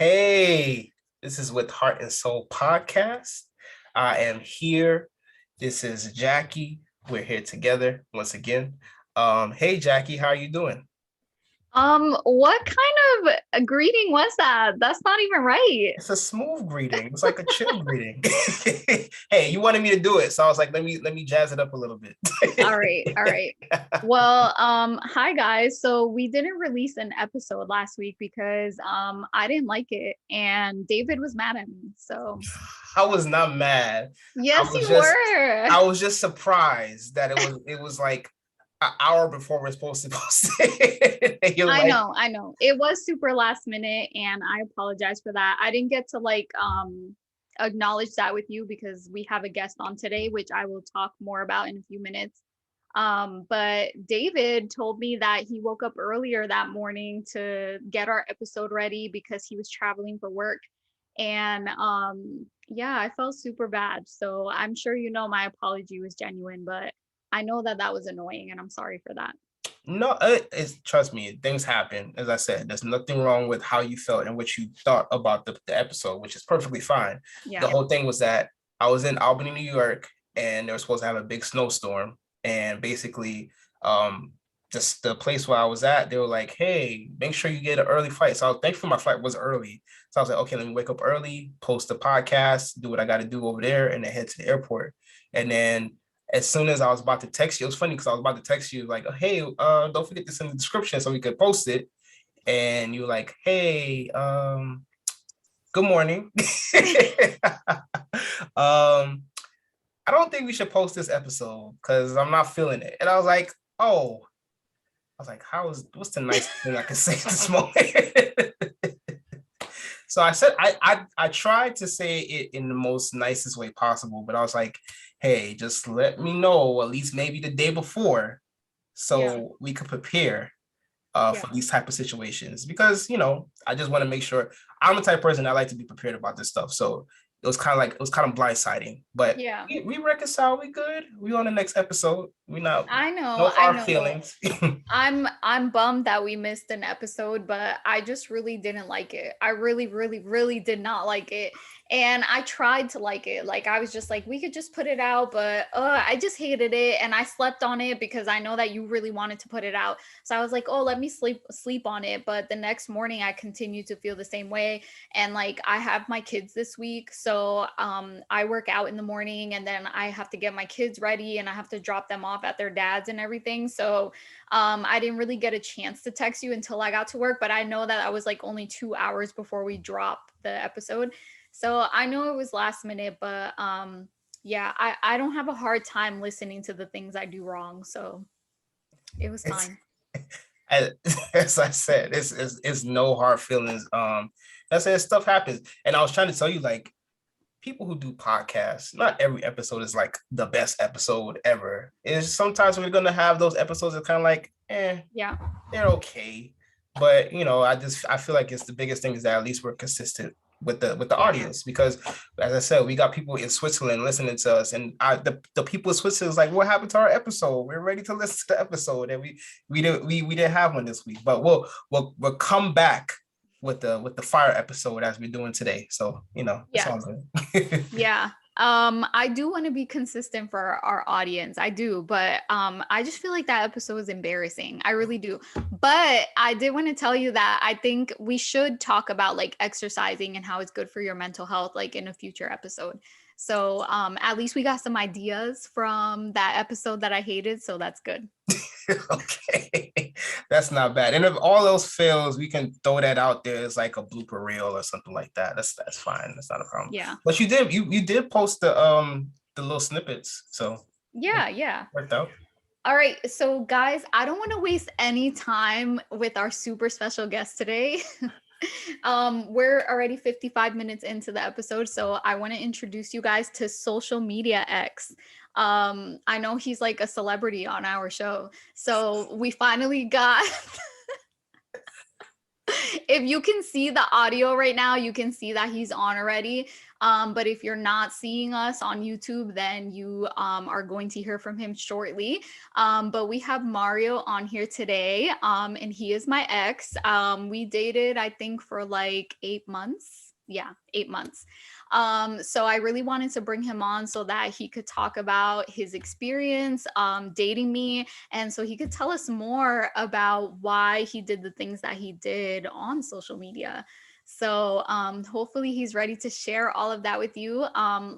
Hey, this is With Heart and Soul podcast. I am here. This is Jacky. We're here together once again. Hey Jacky, how are you doing? What kind of a greeting was that? That's not even right. It's a smooth greeting. It's like a chill greeting. Hey, you wanted me to do it, so I was like, let me jazz it up a little bit. All right, all right. Well, hi guys. So we didn't release an episode last week because I didn't like it and David was mad at me. So I was not mad. I yes, was you just were. I was just surprised that it was like an hour before we're supposed to post it. And you're I like, know, I know. It was super last minute and I apologize for that. I didn't get to acknowledge that with you because we have a guest on today, which I will talk more about in a few minutes. But David told me that he woke up earlier that morning to get our episode ready because he was traveling for work. And yeah, I felt super bad. So I'm sure you know my apology was genuine, but I know that that was annoying and I'm sorry for that. no, it's trust me, things happen. As I said, there's nothing wrong with how you felt and what you thought about the episode, which is perfectly fine. The Yeah. whole thing was that I was in Albany, New York, and they were supposed to have a big snowstorm. And basically, just the place where I was at, they were like, hey, make sure you get an early flight. So I was thankful my flight was early. So I was like, okay, let me wake up early, post the podcast, do what I got to do over there, and then head to the airport. And then as soon as I was about to text you, it was funny because I was about to text you like, hey, don't forget this in the description so we could post it. And you were like, hey, good morning. I don't think we should post this episode because I'm not feeling it. And I was like, oh, I was like, what's the nicest thing I can say this moment? So I said I tried to say it in the most nicest way possible, but I was like, hey, just let me know at least maybe the day before Yeah. so we could prepare Yeah. for these type of situations because I just want to make sure I'm the type of person I like to be prepared about this stuff. So it was kind of blindsiding, but Yeah. we reconcile. We good. We on the next episode. We not I know. no I hard know. feelings. I'm bummed that we missed an episode, but I just really didn't like it. I really, really, really did not like it. And I tried to like it. Like I was just like, we could just put it out, but I just hated it. And I slept on it because I know that you really wanted to put it out. So I was like, oh, let me sleep on it. But the next morning I continued to feel the same way. And like I have my kids this week. So I work out in the morning and then I have to get my kids ready and I have to drop them off at their dad's and everything. So I didn't really get a chance to text you until I got to work, but I know that I was like only 2 hours before we dropped the episode. So I know it was last minute, but yeah, I don't have a hard time listening to the things I do wrong. So it was it's fine. as, as I said, it's no hard feelings. I said stuff happens, and I was trying to tell you like people who do podcasts, not every episode is like the best episode ever. Is sometimes we're gonna have those episodes that kind of like, Yeah. they're okay. But I feel like it's the biggest thing is that at least we're consistent with the Yeah. audience because as I said, we got people in Switzerland listening to us, and the people in Switzerland is like, what happened to our episode? We're ready to listen to the episode, and we didn't have one this week, but we'll come back with the fire episode as we're doing today. So it's Yes. all good. Yeah. I do want to be consistent for our audience. I do, but I just feel like that episode was embarrassing. I really do. But I did want to tell you that I think we should talk about like exercising and how it's good for your mental health like in a future episode. So, at least we got some ideas from that episode that I hated, so that's good. Okay, that's not bad. And if all else fails, we can throw that out there as like a blooper reel or something like that. That's fine. That's not a problem. Yeah. But you did post the little snippets, so it Yeah, yeah. worked out. All right, so guys, I don't want to waste any time with our super special guest today. We're already 55 minutes into the episode, so I want to introduce you guys to Social Media X. I know he's like a celebrity on our show, so we finally got if you can see the audio right now, you can see that he's on already. But if you're not seeing us on YouTube, then you are going to hear from him shortly. But we have Mario on here today, and he is my ex. We dated, I think, for like 8 months. Yeah, 8 months. So I really wanted to bring him on so that he could talk about his experience dating me, and so he could tell us more about why he did the things that he did on social media. So hopefully he's ready to share all of that with you.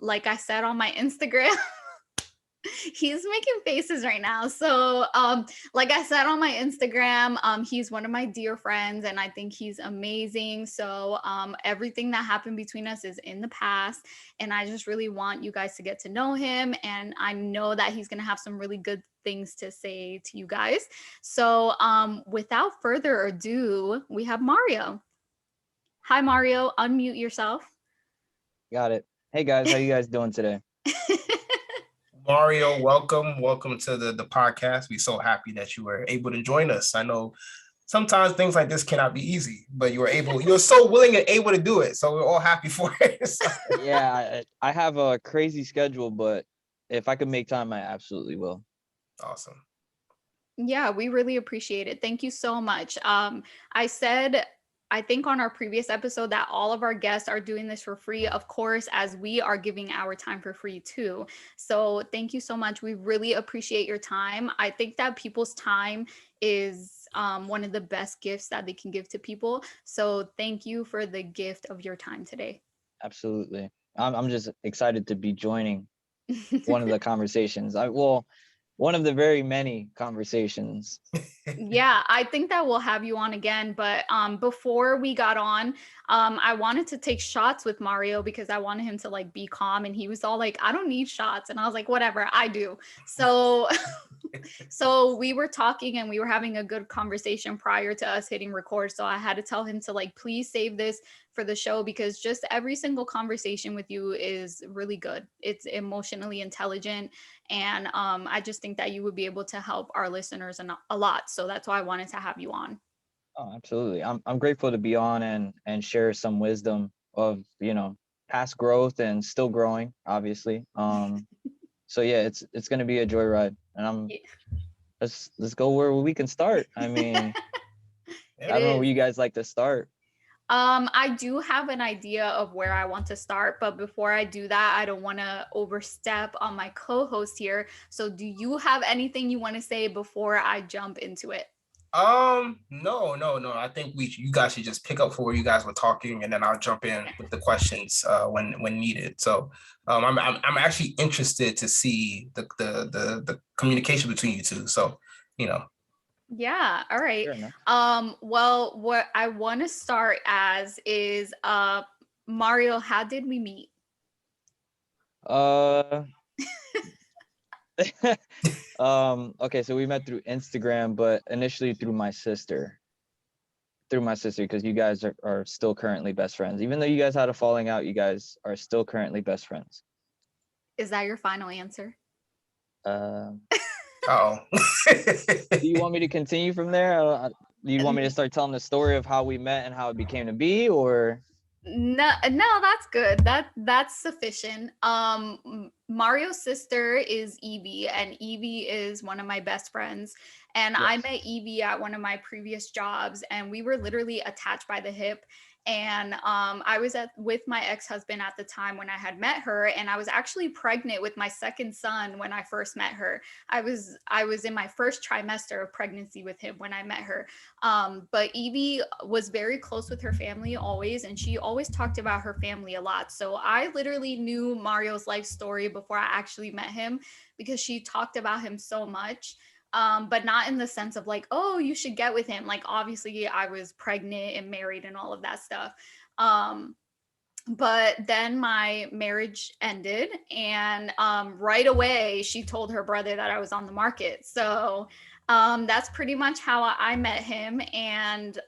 Like I said on my Instagram, he's making faces right now. So like I said on my Instagram, he's one of my dear friends and I think he's amazing. So everything that happened between us is in the past, and I just really want you guys to get to know him, and I know that he's going to have some really good things to say to you guys. So without further ado, we have Mario. Hi Mario, unmute yourself. Got it. Hey guys, how you guys doing today? Mario, welcome to the podcast. We're so happy that you were able to join us. I know sometimes things like this cannot be easy, but you're so willing and able to do it. So we're all happy for it. So. Yeah, I have a crazy schedule, but if I could make time, I absolutely will. Awesome. Yeah, we really appreciate it. Thank you so much. I said, I think on our previous episode that all of our guests are doing this for free, of course, as we are giving our time for free too. So thank you so much. We really appreciate your time. I think that people's time is one of the best gifts that they can give to people. So thank you for the gift of your time today. Absolutely. I'm just excited to be joining one of the conversations. One of the very many conversations. Yeah, I think that we'll have you on again. But before we got on, I wanted to take shots with Mario because I wanted him to like be calm, and he was all like, I don't need shots. And I was like, whatever, I do. So so we were talking and we were having a good conversation prior to us hitting record. So I had to tell him to like, please save this for the show because just every single conversation with you is really good. It's emotionally intelligent. And I just think that you would be able to help our listeners a lot. So that's why I wanted to have you on. Oh, absolutely. I'm grateful to be on and share some wisdom of, past growth and still growing, obviously. So yeah, it's gonna be a joyride, and let's go where we can start. I mean, It I don't know where is. you guys like to start. I do have an idea of where I want to start, but before I do that, I don't want to overstep on my co-host here. So do you have anything you want to say before I jump into it? No. I think you guys should just pick up for where you guys were talking, and then I'll jump in with the questions when needed. So, I'm actually interested to see the communication between you two. So, you know. Yeah, all right. Fair enough. Well, what I want to start as is Mario, how did we meet? Okay, so we met through Instagram, but initially through my sister. Because you guys are still currently best friends. Even though you guys had a falling out, you guys are still currently best friends. Is that your final answer? Do Oh. you want me to continue from there? Do you want me to start telling the story of how we met and how it became to be, or? No, that's good. That's sufficient. Mario's sister is Evie, and Evie is one of my best friends. And I Yes. met Evie at one of my previous jobs, and we were literally attached by the hip. And I was with my ex-husband at the time when I had met her, and I was actually pregnant with my second son when I first met her. I was in my first trimester of pregnancy with him when I met her. But Evie was very close with her family always, and she always talked about her family a lot. So I literally knew Mario's life story before I actually met him because she talked about him so much. But not in the sense of like, oh, you should get with him. Like, obviously, I was pregnant and married and all of that stuff. But then my marriage ended, and right away she told her brother that I was on the market. So that's pretty much how I met him. And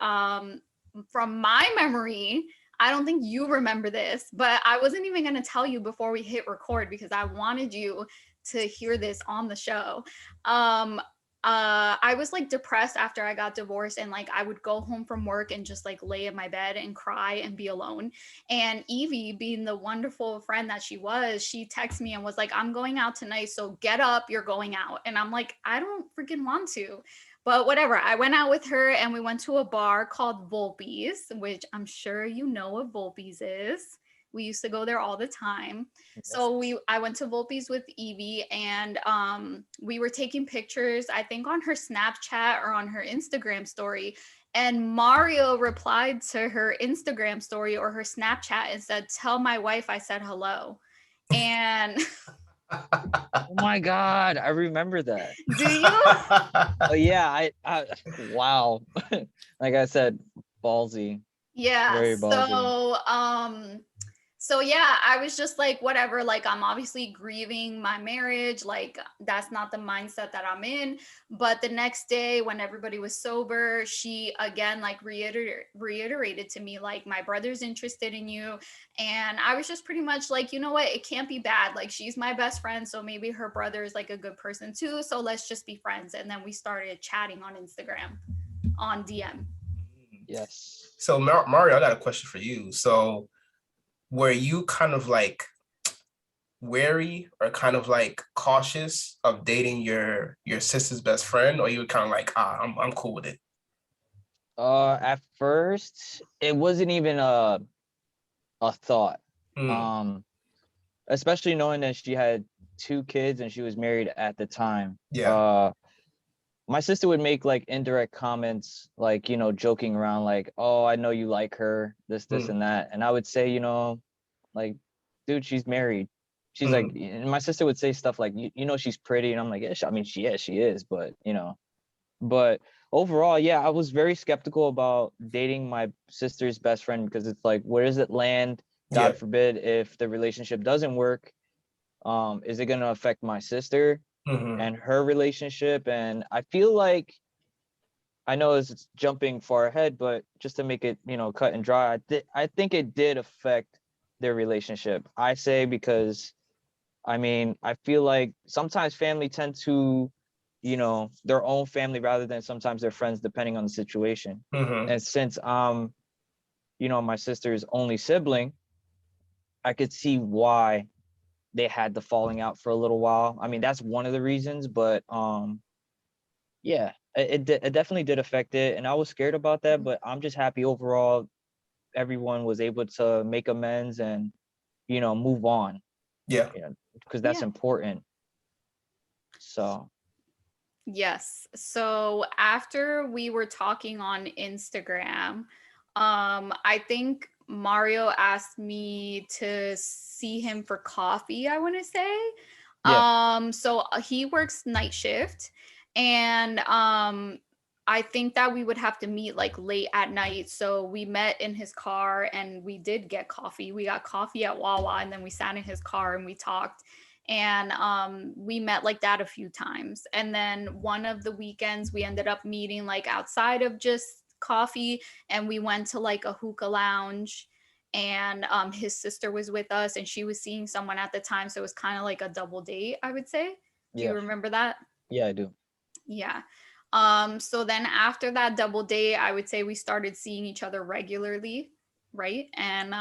from my memory, I don't think you remember this, but I wasn't even going to tell you before we hit record because I wanted you to hear this on the show. um I was like depressed after I got divorced, and like I would go home from work and just like lay in my bed and cry and be alone. And Evie, being the wonderful friend that she was, she texted me and was like, I'm going out tonight, so get up, you're going out. And I'm like, I don't freaking want to. But whatever. I went out with her and we went to a bar called Volpe's, which I'm sure you know what Volpe's is. We used to go there all the time. Yes. So I went to Volpe's with Evie, and we were taking pictures, I think on her Snapchat or on her Instagram story. And Mario replied to her Instagram story or her Snapchat and said, "Tell my wife I said hello." And Oh my God, I remember that. do you? Oh yeah, I wow. Like I said, ballsy, Yeah. very ballsy. So yeah, I was just like, whatever, like I'm obviously grieving my marriage, like that's not the mindset that I'm in. But the next day when everybody was sober, she again like reiterated to me like, my brother's interested in you. And I was just pretty much like, you know what, it can't be bad. Like she's my best friend, so maybe her brother is like a good person too. So let's just be friends. And then we started chatting on Instagram on DM. Yes. So Mario, I got a question for you. So were you kind of like wary or kind of like cautious of dating your sister's best friend, or you were kind of like, I'm cool with it? At first, it wasn't even a thought. Mm, Um, Especially knowing that she had 2 kids and she was married at the time. yeah. My sister would make like indirect comments, like, joking around, like, oh, I know you like her, this, Mm, and that. And I would say, like, dude, she's married. She's like, mm, and my sister would say stuff like, she's pretty. And I'm like, yeah, I mean, she is, but overall, yeah, I was very skeptical about dating my sister's best friend because it's like, where does it land? yeah. God forbid if the relationship doesn't work, is it going to affect my sister Hmm. and her relationship? And I feel like, I know it's jumping far ahead, but just to make it, cut and dry, I think it did affect their relationship. I say because, I mean, I feel like sometimes family tend to, their own family rather than sometimes their friends, depending on the situation. Hmm. And since my sister's only sibling, I could see why they had the falling out for a little while. I mean, that's one of the reasons, but yeah, it definitely did affect it, and I was scared about that. But I'm just happy overall. Everyone was able to make amends and move on. Yeah. Because that's Yeah. important. So Yes. So after we were talking on Instagram, I think Mario asked me to see him for coffee, I want to say. yeah, So he works night shift, and I think that we would have to meet like late at night. So we met in his car and we did get coffee. We got coffee at Wawa, and then we sat in his car and we talked. And we met like that a few times. And then one of the weekends we ended up meeting like outside of just coffee, and we went to like a hookah lounge. And his sister was with us and she was seeing someone at the time, so it was kind of like a double date, I would say. Do you yeah, remember that? yeah, I do. Yeah. So then after that double date, I would say we started seeing each other regularly, right? And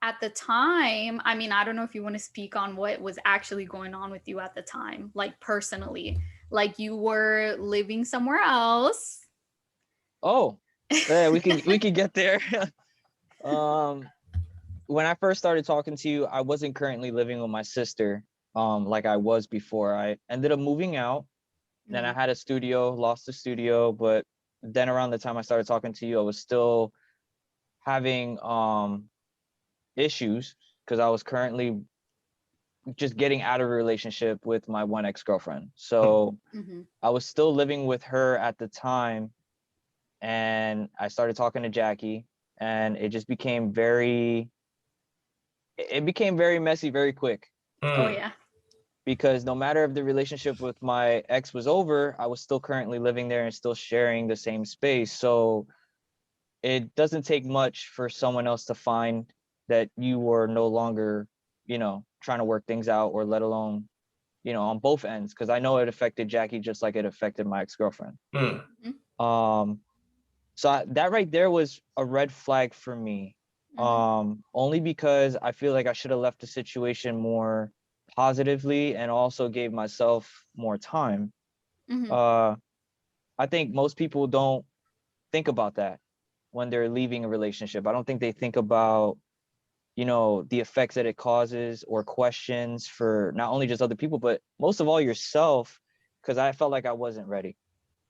at the time, I mean, I don't know if you want to speak on what was actually going on with you at the time, like personally, like you were living somewhere else. Oh, yeah, we could get there. um, when I first started talking to you, I wasn't currently living with my sister, like I was before. I ended up moving out. Then I Mhm. had a studio, lost the studio, but then around the time I started talking to you, I was still having issues because I was currently just getting out of a relationship with my one ex-girlfriend. So Mhm. I was still living with her at the time, and I started talking to Jacky, and it became very messy very quick. Oh Mm, yeah. Because no matter if the relationship with my ex was over, I was still currently living there and still sharing the same space. So it doesn't take much for someone else to find that you were no longer, trying to work things out, or let alone, on both ends, because I know it affected Jacky just like it affected my ex-girlfriend. Mm. So that right there was a red flag for me. Only because I feel like I should have left the situation more positively and also gave myself more time. I think most people don't think about that when they're leaving a relationship. I don't think they think about, the effects that it causes or questions for not only just other people, but most of all yourself, because I felt like I wasn't ready.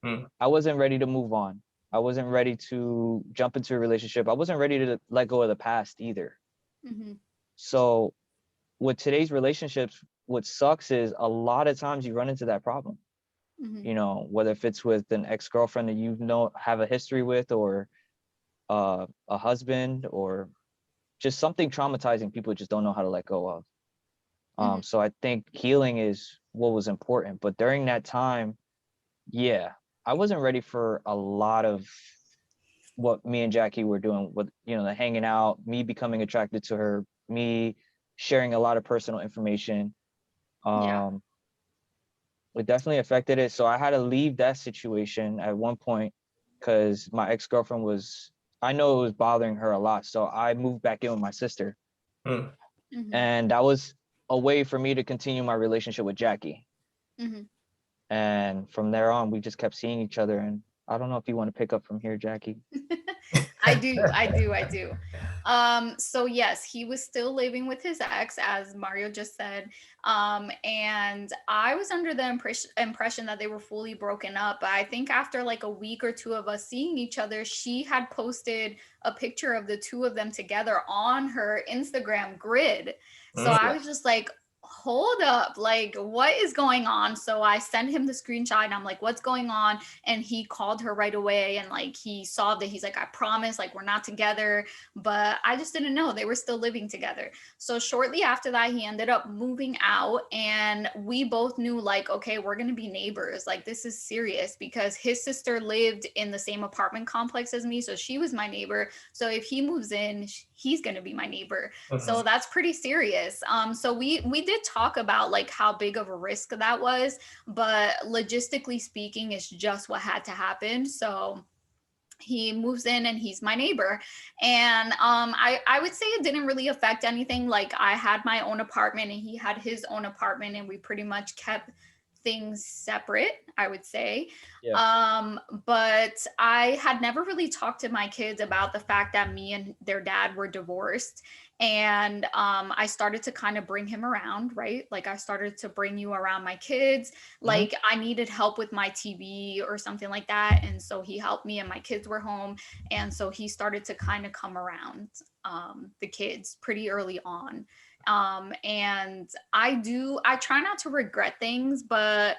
Mm. I wasn't ready to move on. I wasn't ready to jump into a relationship. I wasn't ready to let go of the past either. So with today's relationships, what sucks is a lot of times you run into that problem. Whether if it's with an ex-girlfriend that have a history with, or a husband, or just something traumatizing people just don't know how to let go of. So I think healing is what was important. But during that time, yeah, I wasn't ready for a lot of what me and Jacky were doing with, the hanging out, me becoming attracted to her, me sharing a lot of personal information. It definitely affected it. So I had to leave that situation at one point because my ex-girlfriend I know it was bothering her a lot. So I moved back in with my sister. Mm. And that was a way for me to continue my relationship with Jacky. And from there on, we just kept seeing each other. And I don't know if you want to pick up from here, Jacky. I do. So yes, he was still living with his ex, as Mario just said. And I was under the impression that they were fully broken up. But I think after like a week or two of us seeing each other, she had posted a picture of the two of them together on her Instagram grid. So I was just like, hold up, like what is going on? So I sent him the screenshot and I'm like, what's going on? And he called her right away, and like he saw that, he's like, I promise, like we're not together. But I just didn't know they were still living together. So shortly after that, he ended up moving out, and we both knew like, okay, we're gonna be neighbors, like this is serious, because his sister lived in the same apartment complex as me, so she was my neighbor. So if he moves in, he's gonna be my neighbor. So that's pretty serious. So we did talk about like how big of a risk that was, but logistically speaking, it's just what had to happen. So he moves in and he's my neighbor. And I would say it didn't really affect anything. Like I had my own apartment and he had his own apartment, and we pretty much kept things separate, I would say. But I had never really talked to my kids about the fact that me and their dad were divorced. And I started to kind of bring him around, right? Like I started to bring you around my kids. Like I needed help with my TV or something like that. And so he helped me, and my kids were home. And so he started to kind of come around the kids pretty early on. And I try not to regret things, but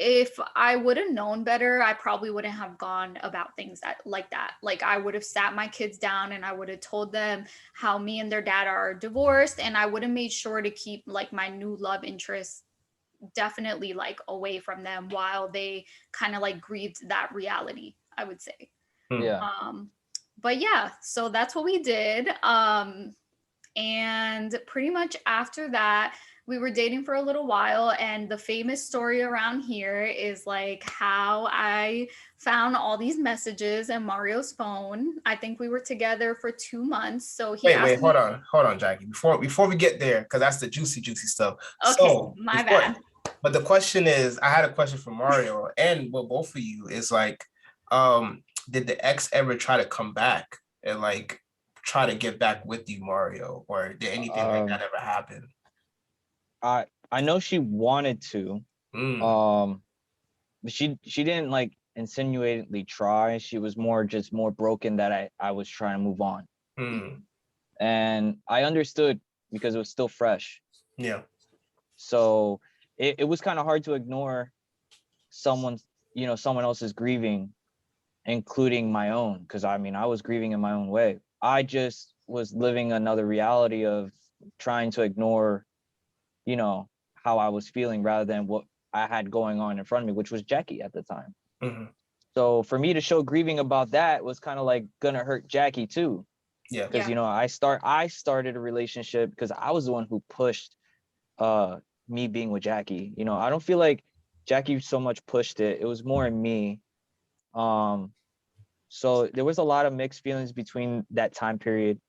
if I would have known better, I probably wouldn't have gone about things like that. Like I would have sat my kids down and I would have told them how me and their dad are divorced, and I would have made sure to keep like my new love interest definitely like away from them while they kind of like grieved that reality, I would say. Yeah. But yeah, so that's what we did. And pretty much after that, we were dating for a little while. And the famous story around here is like how I found all these messages in Mario's phone. I think we were together for 2 months. So he Wait, asked me. hold on, Jacky. Before we get there, because that's the juicy stuff. Okay, So my bad. But the question is, I had a question for Mario and well, both of you is like, did the ex ever try to come back and like try to get back with you, Mario, or did anything like that ever happen? I know she wanted to. But she didn't like insinuatedly try. She was more broken that I was trying to move on. And I understood because it was still fresh. Yeah. So it was kind of hard to ignore someone else's grieving, including my own, because I mean I was grieving in my own way. I just was living another reality of trying to ignore, how I was feeling rather than what I had going on in front of me, which was Jacky at the time. So for me to show grieving about that was kind of like gonna hurt Jacky too. Yeah. Because I started a relationship because I was the one who pushed me being with Jacky. You know, I don't feel like Jacky so much pushed it. It was more in me. So there was a lot of mixed feelings between that time period,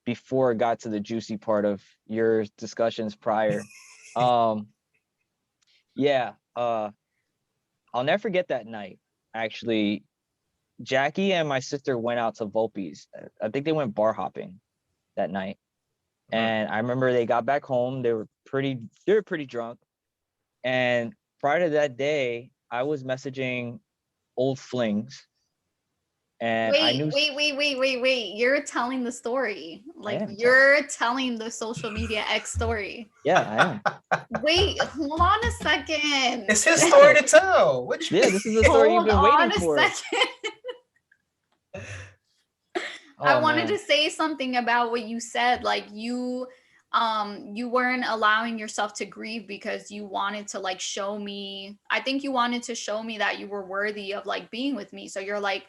before it got to the juicy part of your discussions prior. Um, yeah, I'll never forget that night. Actually, Jacky and my sister went out to Volpe's. I think they went bar hopping that night. And I remember they got back home. They were pretty drunk. And prior to that day, I was messaging old flings, and I Wait, knew. wait, wait, wait, wait, wait. You're telling the story. I Like am telling. you're telling the social media X story. Yeah, I am. Wait, hold on a second. It's his story to tell. What you Yeah, this is the story you've Hold been waiting on a for. second. I Oh wanted man. to say something about what you said. Like you weren't allowing yourself to grieve because you wanted to like show me. I think you wanted to show me that you were worthy of like being with me. So you're like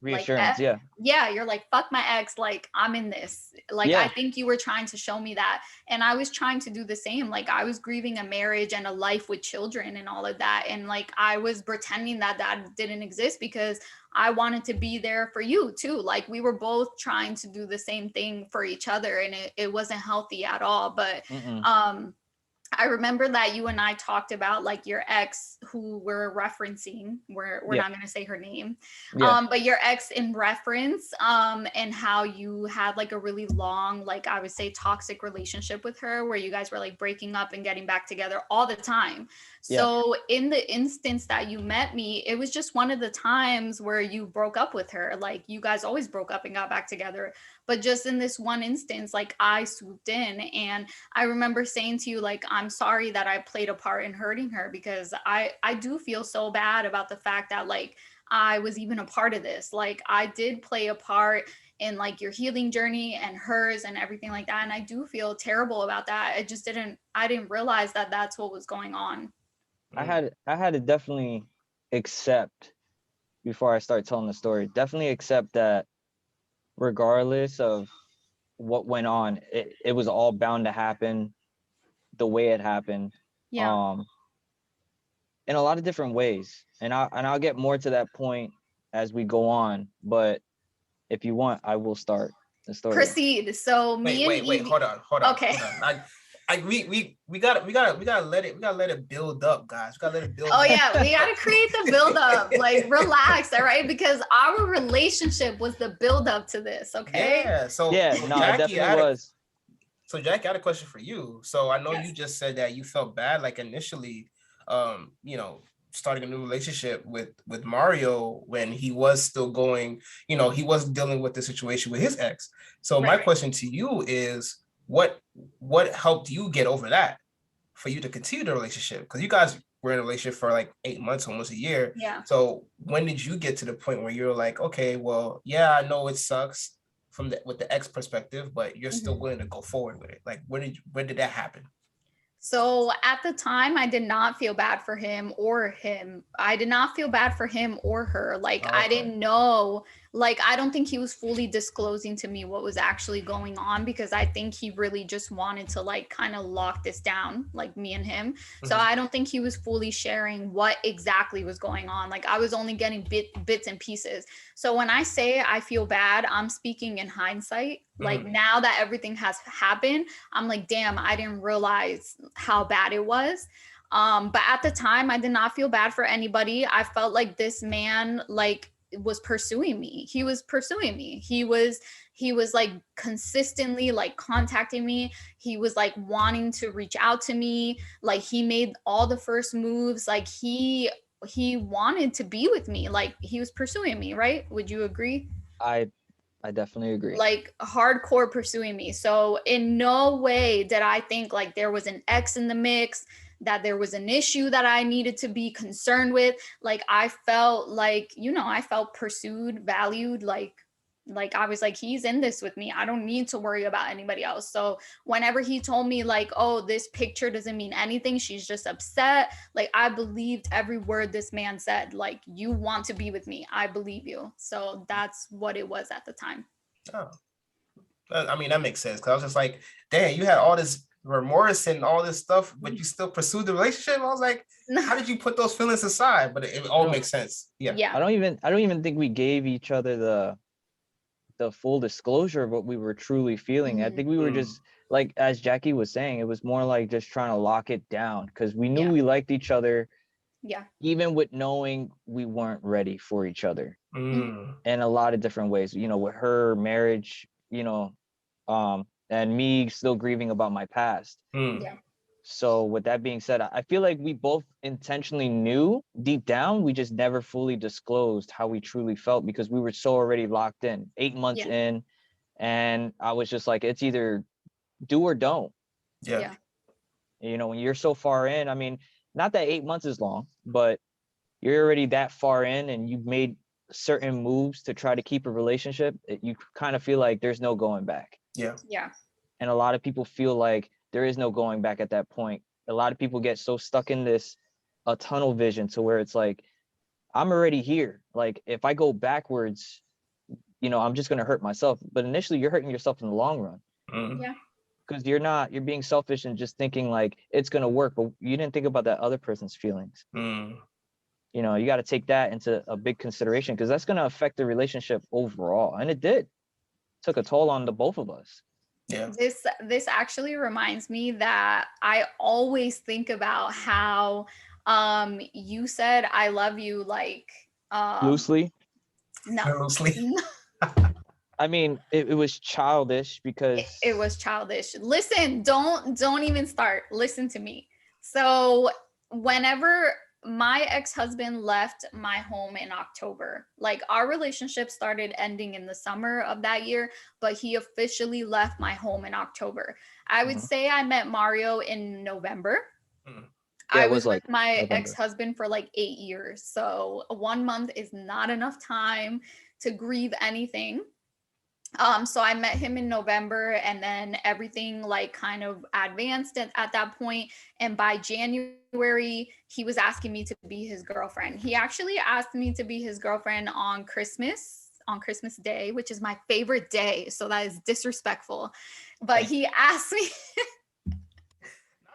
Reassurance. Yeah. yeah, you're like fuck my ex, like I'm in this. Like I Yeah. think you were trying to show me that, and I was trying to do the same. Like I was grieving a marriage and a life with children and all of that, and like I was pretending that that didn't exist because I wanted to be there for you too. Like we were both trying to do the same thing for each other, and it wasn't healthy at all. But Mm-mm. I remember that you and I talked about like your ex who we're referencing. We're Yeah. not gonna say her name. Yeah. But your ex in reference, and how you had like a really long, like I would say toxic relationship with her where you guys were like breaking up and getting back together all the time. Yeah. So in the instance that you met me, it was just one of the times where you broke up with her. Like you guys always broke up and got back together. But just in this one instance, like I swooped in, and I remember saying to you, like, I'm sorry that I played a part in hurting her, because I do feel so bad about the fact that like I was even a part of this. Like I did play a part in like your healing journey and hers and everything like that. And I do feel terrible about that. I didn't realize that that's what was going on. I had to definitely accept, before I start telling the story, definitely accept that regardless of what went on, it was all bound to happen the way it happened. Yeah. Um, in a lot of different ways. And I'll get more to that point as we go on. But if you want, I will start the story. Proceed. So me and Wait. Evie. Hold on. Okay. We gotta let it build up, guys. We gotta let it build Oh up. yeah, we gotta create the build up. Like relax, all right? Because our relationship was the build up to this, okay? Yeah. So Yeah, so no, it Jackie, definitely was. So Jackie, I had a question for you. So I know Yes. you just said that you felt bad, like initially, starting a new relationship with Mario when he was still going, he was dealing with the situation with his ex. So my Right. question to you is, what helped you get over that for you to continue the relationship? Because you guys were in a relationship for like 8 months, almost a year. Yeah. So when did you get to the point where you're like, okay, well, yeah, I know it sucks with the ex perspective, but you're still willing to go forward with it? Like, when did that happen? So at the time, I did not feel bad for him or him. I did not feel bad for him or her. Like, Oh, I okay. didn't know. Like, I don't think he was fully disclosing to me what was actually going on, because I think he really just wanted to, like, kind of lock this down, like me and him. So I don't think he was fully sharing what exactly was going on. Like, I was only getting bits and pieces. So when I say I feel bad, I'm speaking in hindsight. Like, now that everything has happened, I'm like, damn, I didn't realize how bad it was. But at the time, I did not feel bad for anybody. I felt like this man, like, was pursuing me. He was pursuing me. He was like consistently like contacting me. He was like wanting to reach out to me. Like he made all the first moves. Like he wanted to be with me. Like he was pursuing me, right? Would you agree? I definitely agree. Like hardcore pursuing me. So in no way did I think like there was an ex in the mix, that there was an issue that I needed to be concerned with. Like I felt like, I felt pursued, valued, like I was like, he's in this with me. I don't need to worry about anybody else. So whenever he told me like, oh, this picture doesn't mean anything, she's just upset, like I believed every word this man said. Like, you want to be with me, I believe you. So that's what it was at the time. Oh, I mean, that makes sense. Cause I was just like, damn, you had all this remorse and all this stuff, but you still pursued the relationship. I was like, how did you put those feelings aside? But it all makes sense. Yeah. Yeah. I don't even think we gave each other the full disclosure of what we were truly feeling. I think we were just like, as Jacky was saying, it was more like just trying to lock it down because we knew we liked each other. Yeah. Even with knowing we weren't ready for each other in a lot of different ways, you know, with her marriage, you know, and me still grieving about my past. Yeah. So with that being said, I feel like we both intentionally knew deep down, we just never fully disclosed how we truly felt because we were so already locked in 8 months in. And I was just like, it's either do or don't. Yeah. You know, when you're so far in, I mean, not that 8 months is long, but you're already that far in and you've made certain moves to try to keep a relationship, you kind of feel like there's no going back. Yeah. Yeah. And a lot of people feel like there is no going back at that point. A lot of people get so stuck in this a tunnel vision to where it's like, I'm already here. Like if I go backwards, you know, I'm just going to hurt myself. But initially you're hurting yourself in the long run. Yeah. Because you're being selfish and just thinking like it's going to work, but you didn't think about that other person's feelings. You know, you got to take that into a big consideration because that's going to affect the relationship overall. And it did. It took a toll on the both of us. Yeah. This actually reminds me that I always think about how you said I love you like Loosely. No. Loosely. I mean, it was childish because it was childish. Listen, don't even start. Listen to me. So whenever my ex-husband left my home in October, like our relationship started ending in the summer of that year, but he officially left my home in October. I would say I met Mario in November. Yeah, I was like with my November. ex-husband for like 8 years. So 1 month is not enough time to grieve anything. So I met him in November and then everything like kind of advanced at that point. And by January, he was asking me to be his girlfriend. He actually asked me to be his girlfriend on Christmas Day, which is my favorite day. So that is disrespectful. But he asked me.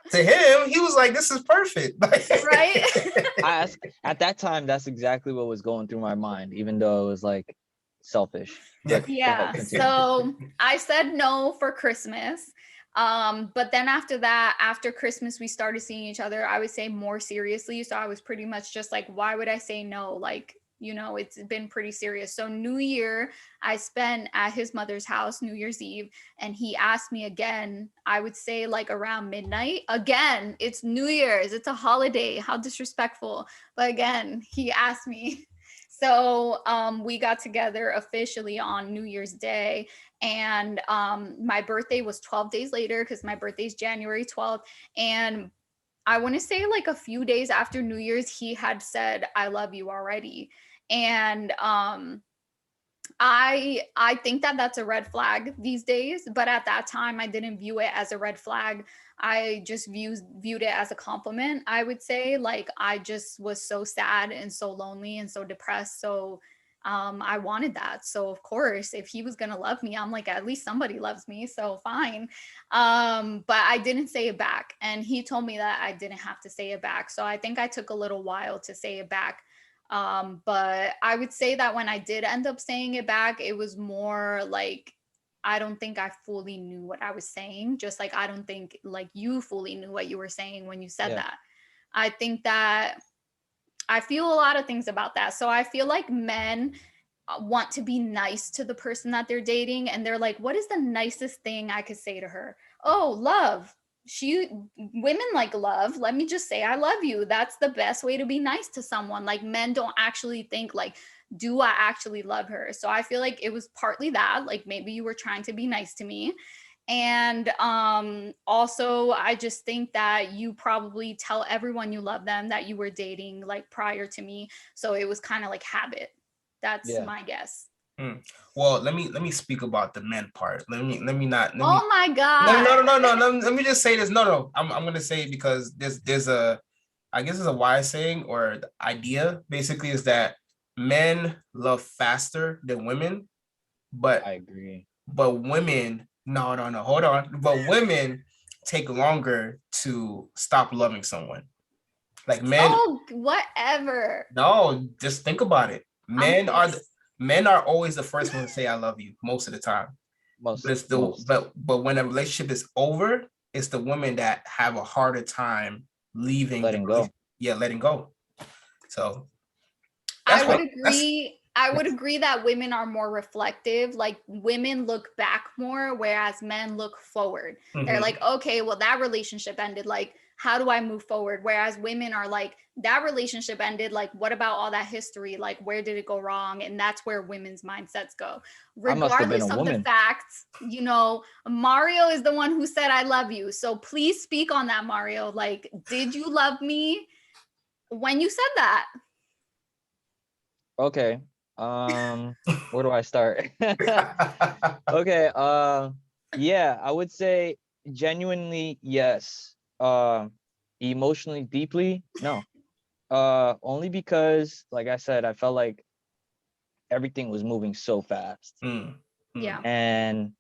To him, he was like, this is perfect. Right? At that time, that's exactly what was going through my mind, even though it was like selfish. Yeah. So I said no for Christmas. But then after that, after Christmas, we started seeing each other, I would say more seriously. So I was pretty much just like, why would I say no? Like, you know, it's been pretty serious. So New Year, I spent at his mother's house, New Year's Eve, and he asked me again, I would say like around midnight. Again, it's New Year's, it's a holiday. How disrespectful. But again, he asked me. So we got together officially on New Year's Day. And my birthday was 12 days later because my birthday is January 12th. And I want to say like a few days after New Year's, he had said, I love you already. And I think that that's a red flag these days, but at that time I didn't view it as a red flag. I just viewed it as a compliment. I would say like I just was so sad and so lonely and so depressed. So I wanted that. So of course, if he was gonna love me, I'm like, at least somebody loves me, so fine. But I didn't say it back, and he told me that I didn't have to say it back. So I think I took a little while to say it back. But I would say that when I did end up saying it back, it was more like I don't think I fully knew what I was saying. Just like I don't think like you fully knew what you were saying when you said that. I think that I feel a lot of things about that. So I feel like men want to be nice to the person that they're dating, and they're like, what is the nicest thing I could say to her? Oh, love. Women like love. Let me just say I love you. That's the best way to be nice to someone. Like men don't actually think like, do I actually love her? So I feel like it was partly that, like maybe you were trying to be nice to me. And also I just think that you probably tell everyone you love them that you were dating like prior to me. So it was kind of like habit. That's my guess. Well, let me speak about the men part. Let me oh my God. No. Let me just say this. No. I'm gonna say it because there's a, I guess it's a wise saying or the idea basically is that men love faster than women, but I agree. But women, no, hold on. But women take longer to stop loving someone. Like men, Oh, whatever. no, just think about it. I'm pissed. Men are always the first one to say I love you most of the time. But Most it's the most. but when a relationship is over, it's the women that have a harder time leaving the Letting go. relationship. Yeah, letting go. So I that's would what that's agree. I would agree that women are more reflective. Like women look back more, whereas men look forward. They're mhm, like, okay, well, that relationship ended. Like, how do I move forward? Whereas women are like, that relationship ended. Like, what about all that history? Like, where did it go wrong? And that's where women's mindsets go. I must have been a Regardless of the woman. facts, Mario is the one who said, I love you. So please speak on that, Mario. Like, did you love me when you said that? Okay. Where do I start? Okay. Yeah, I would say genuinely yes. Emotionally deeply, no. Only because, like I said, I felt like everything was moving so fast, mm, Yeah. mm, and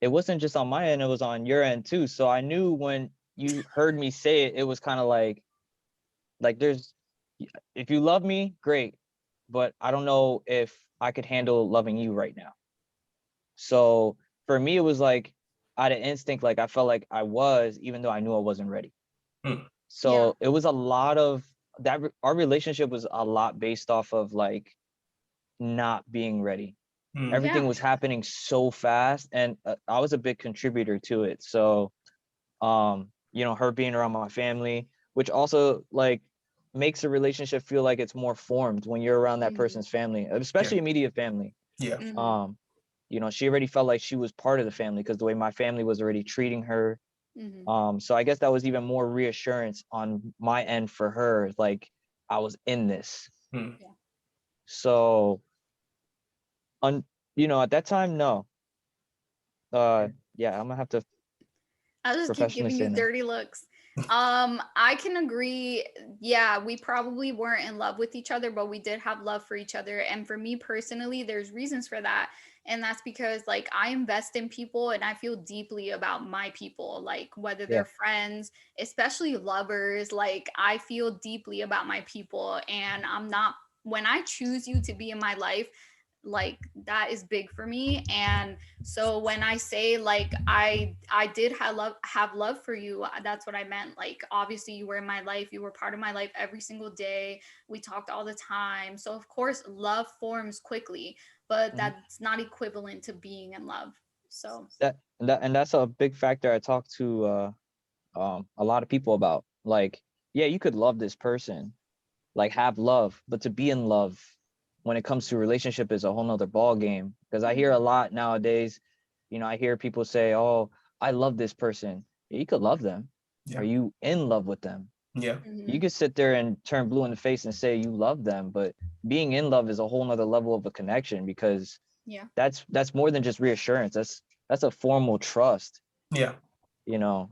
it wasn't just on my end; it was on your end too. So I knew when you heard me say it, it was kind of like there's, if you love me, great, but I don't know if I could handle loving you right now. So for me, it was like out of instinct, like I felt like I was, even though I knew I wasn't ready. mm, Yeah. So it was a lot of that. Our relationship was a lot based off of like not being ready. mm, Everything Yeah. was happening so fast, and I was a big contributor to it. So, her being around my family, which also like makes a relationship feel like it's more formed when you're around that Mhm. person's family, yeah, especially immediate family. yeah, Mhm. Um, she already felt like she was part of the family because the way my family was already treating her. Mhm. So I guess that was even more reassurance on my end for her, like I was in this. mm, Yeah. So on, at that time, no. Yeah, I'm gonna have to I'll just keep professionally giving say you no. dirty looks. I can agree. Yeah, we probably weren't in love with each other, but we did have love for each other. And for me personally, there's reasons for that. And that's because like I invest in people and I feel deeply about my people, like whether Yeah. they're friends, especially lovers, like I feel deeply about my people. And I'm not, when I choose you to be in my life, like that is big for me. And so when I say like I did have love for you, that's what I meant. Like obviously you were in my life, you were part of my life every single day, we talked all the time, so of course love forms quickly, but Mhm. that's not equivalent to being in love. So That's a big factor I talk to a lot of people about. Like, yeah, you could love this person, like have love, but to be in love when it comes to relationship is a whole nother ball game. Because I hear a lot nowadays, I hear people say, oh, I love this person. Yeah, you could love them. Are yeah, you in love with them? yeah, You mhm. could sit there and turn blue in the face and say you love them, but being in love is a whole nother level of a connection, because Yeah. that's more than just reassurance. That's a formal trust. yeah,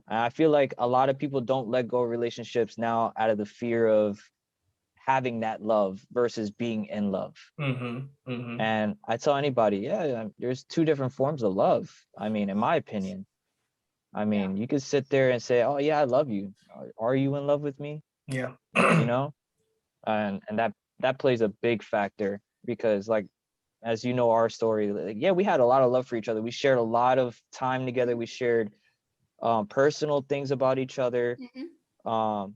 And I feel like a lot of people don't let go of relationships now out of the fear of having that love versus being in love. mm-hmm, mm-hmm, And I tell anybody, yeah, there's two different forms of love. I mean, in my opinion, Yeah. you could sit there and say, oh yeah, I love you. Are you in love with me? yeah, You know, and that plays a big factor, because like, as you know, our story, like, yeah, we had a lot of love for each other. We shared a lot of time together. We shared personal things about each other. Mhm. um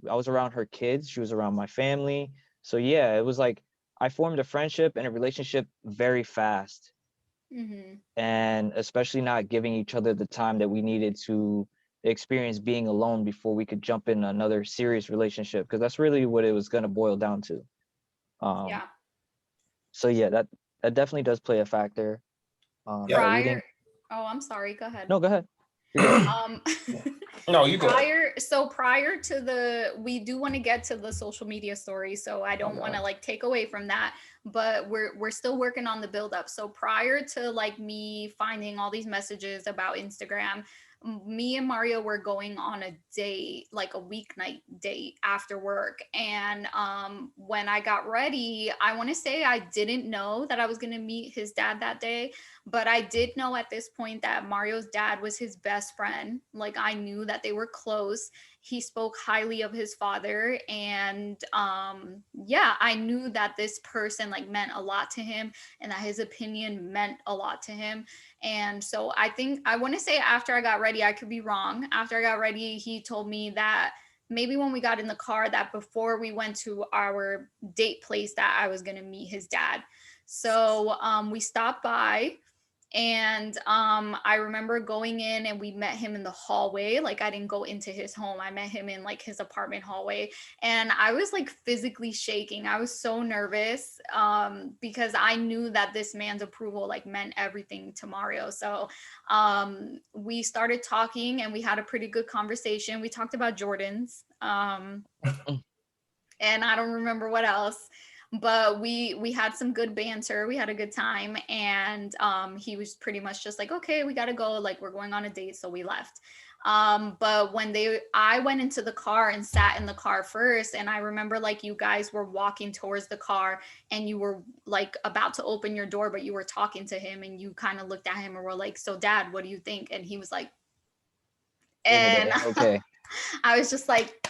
I was around her kids, she was around my family. So yeah, it was like I formed a friendship and a relationship very fast, Mhm. and especially not giving each other the time that we needed to experience being alone before we could jump in another serious relationship, because that's really what it was going to boil down to. um Yeah. so yeah, that definitely does play a factor, yeah. that we didn't. Prior. Oh, I'm sorry, go ahead. No, go ahead, you're good. Um, Yeah. No, you go ahead. prior to we do want to get to the social media story, so I Oh don't want to god. like take away from that, but we're still working on the build up. So prior to like me finding all these messages about Instagram, me and Mario were going on a date, like a weeknight date after work. And when I got ready, I want to say I didn't know that I was going to meet his dad that day, but I did know at this point that Mario's dad was his best friend. Like I knew that they were close. He spoke highly of his father, and yeah, I knew that this person like meant a lot to him, and that his opinion meant a lot to him. And so I think, I want to say after I got ready, I could be wrong. After I got ready, he told me that maybe when we got in the car, that before we went to our date place, that I was going to meet his dad. So we stopped by, and I remember going in and we met him in the hallway. Like I didn't go into his home. I met him in like his apartment hallway. And I was like physically shaking. I was so nervous because I knew that this man's approval like meant everything to Mario. So we started talking and we had a pretty good conversation. We talked about Jordans. And I don't remember what else, but we had some good banter. We had a good time, and he was pretty much just like, okay, we gotta go, like we're going on a date. So we left. But when I went into the car and sat in the car first, and I remember like you guys were walking towards the car and you were like about to open your door, but you were talking to him, and you kind of looked at him and were like, so dad, what do you think? And he was like, and Okay. I was just like,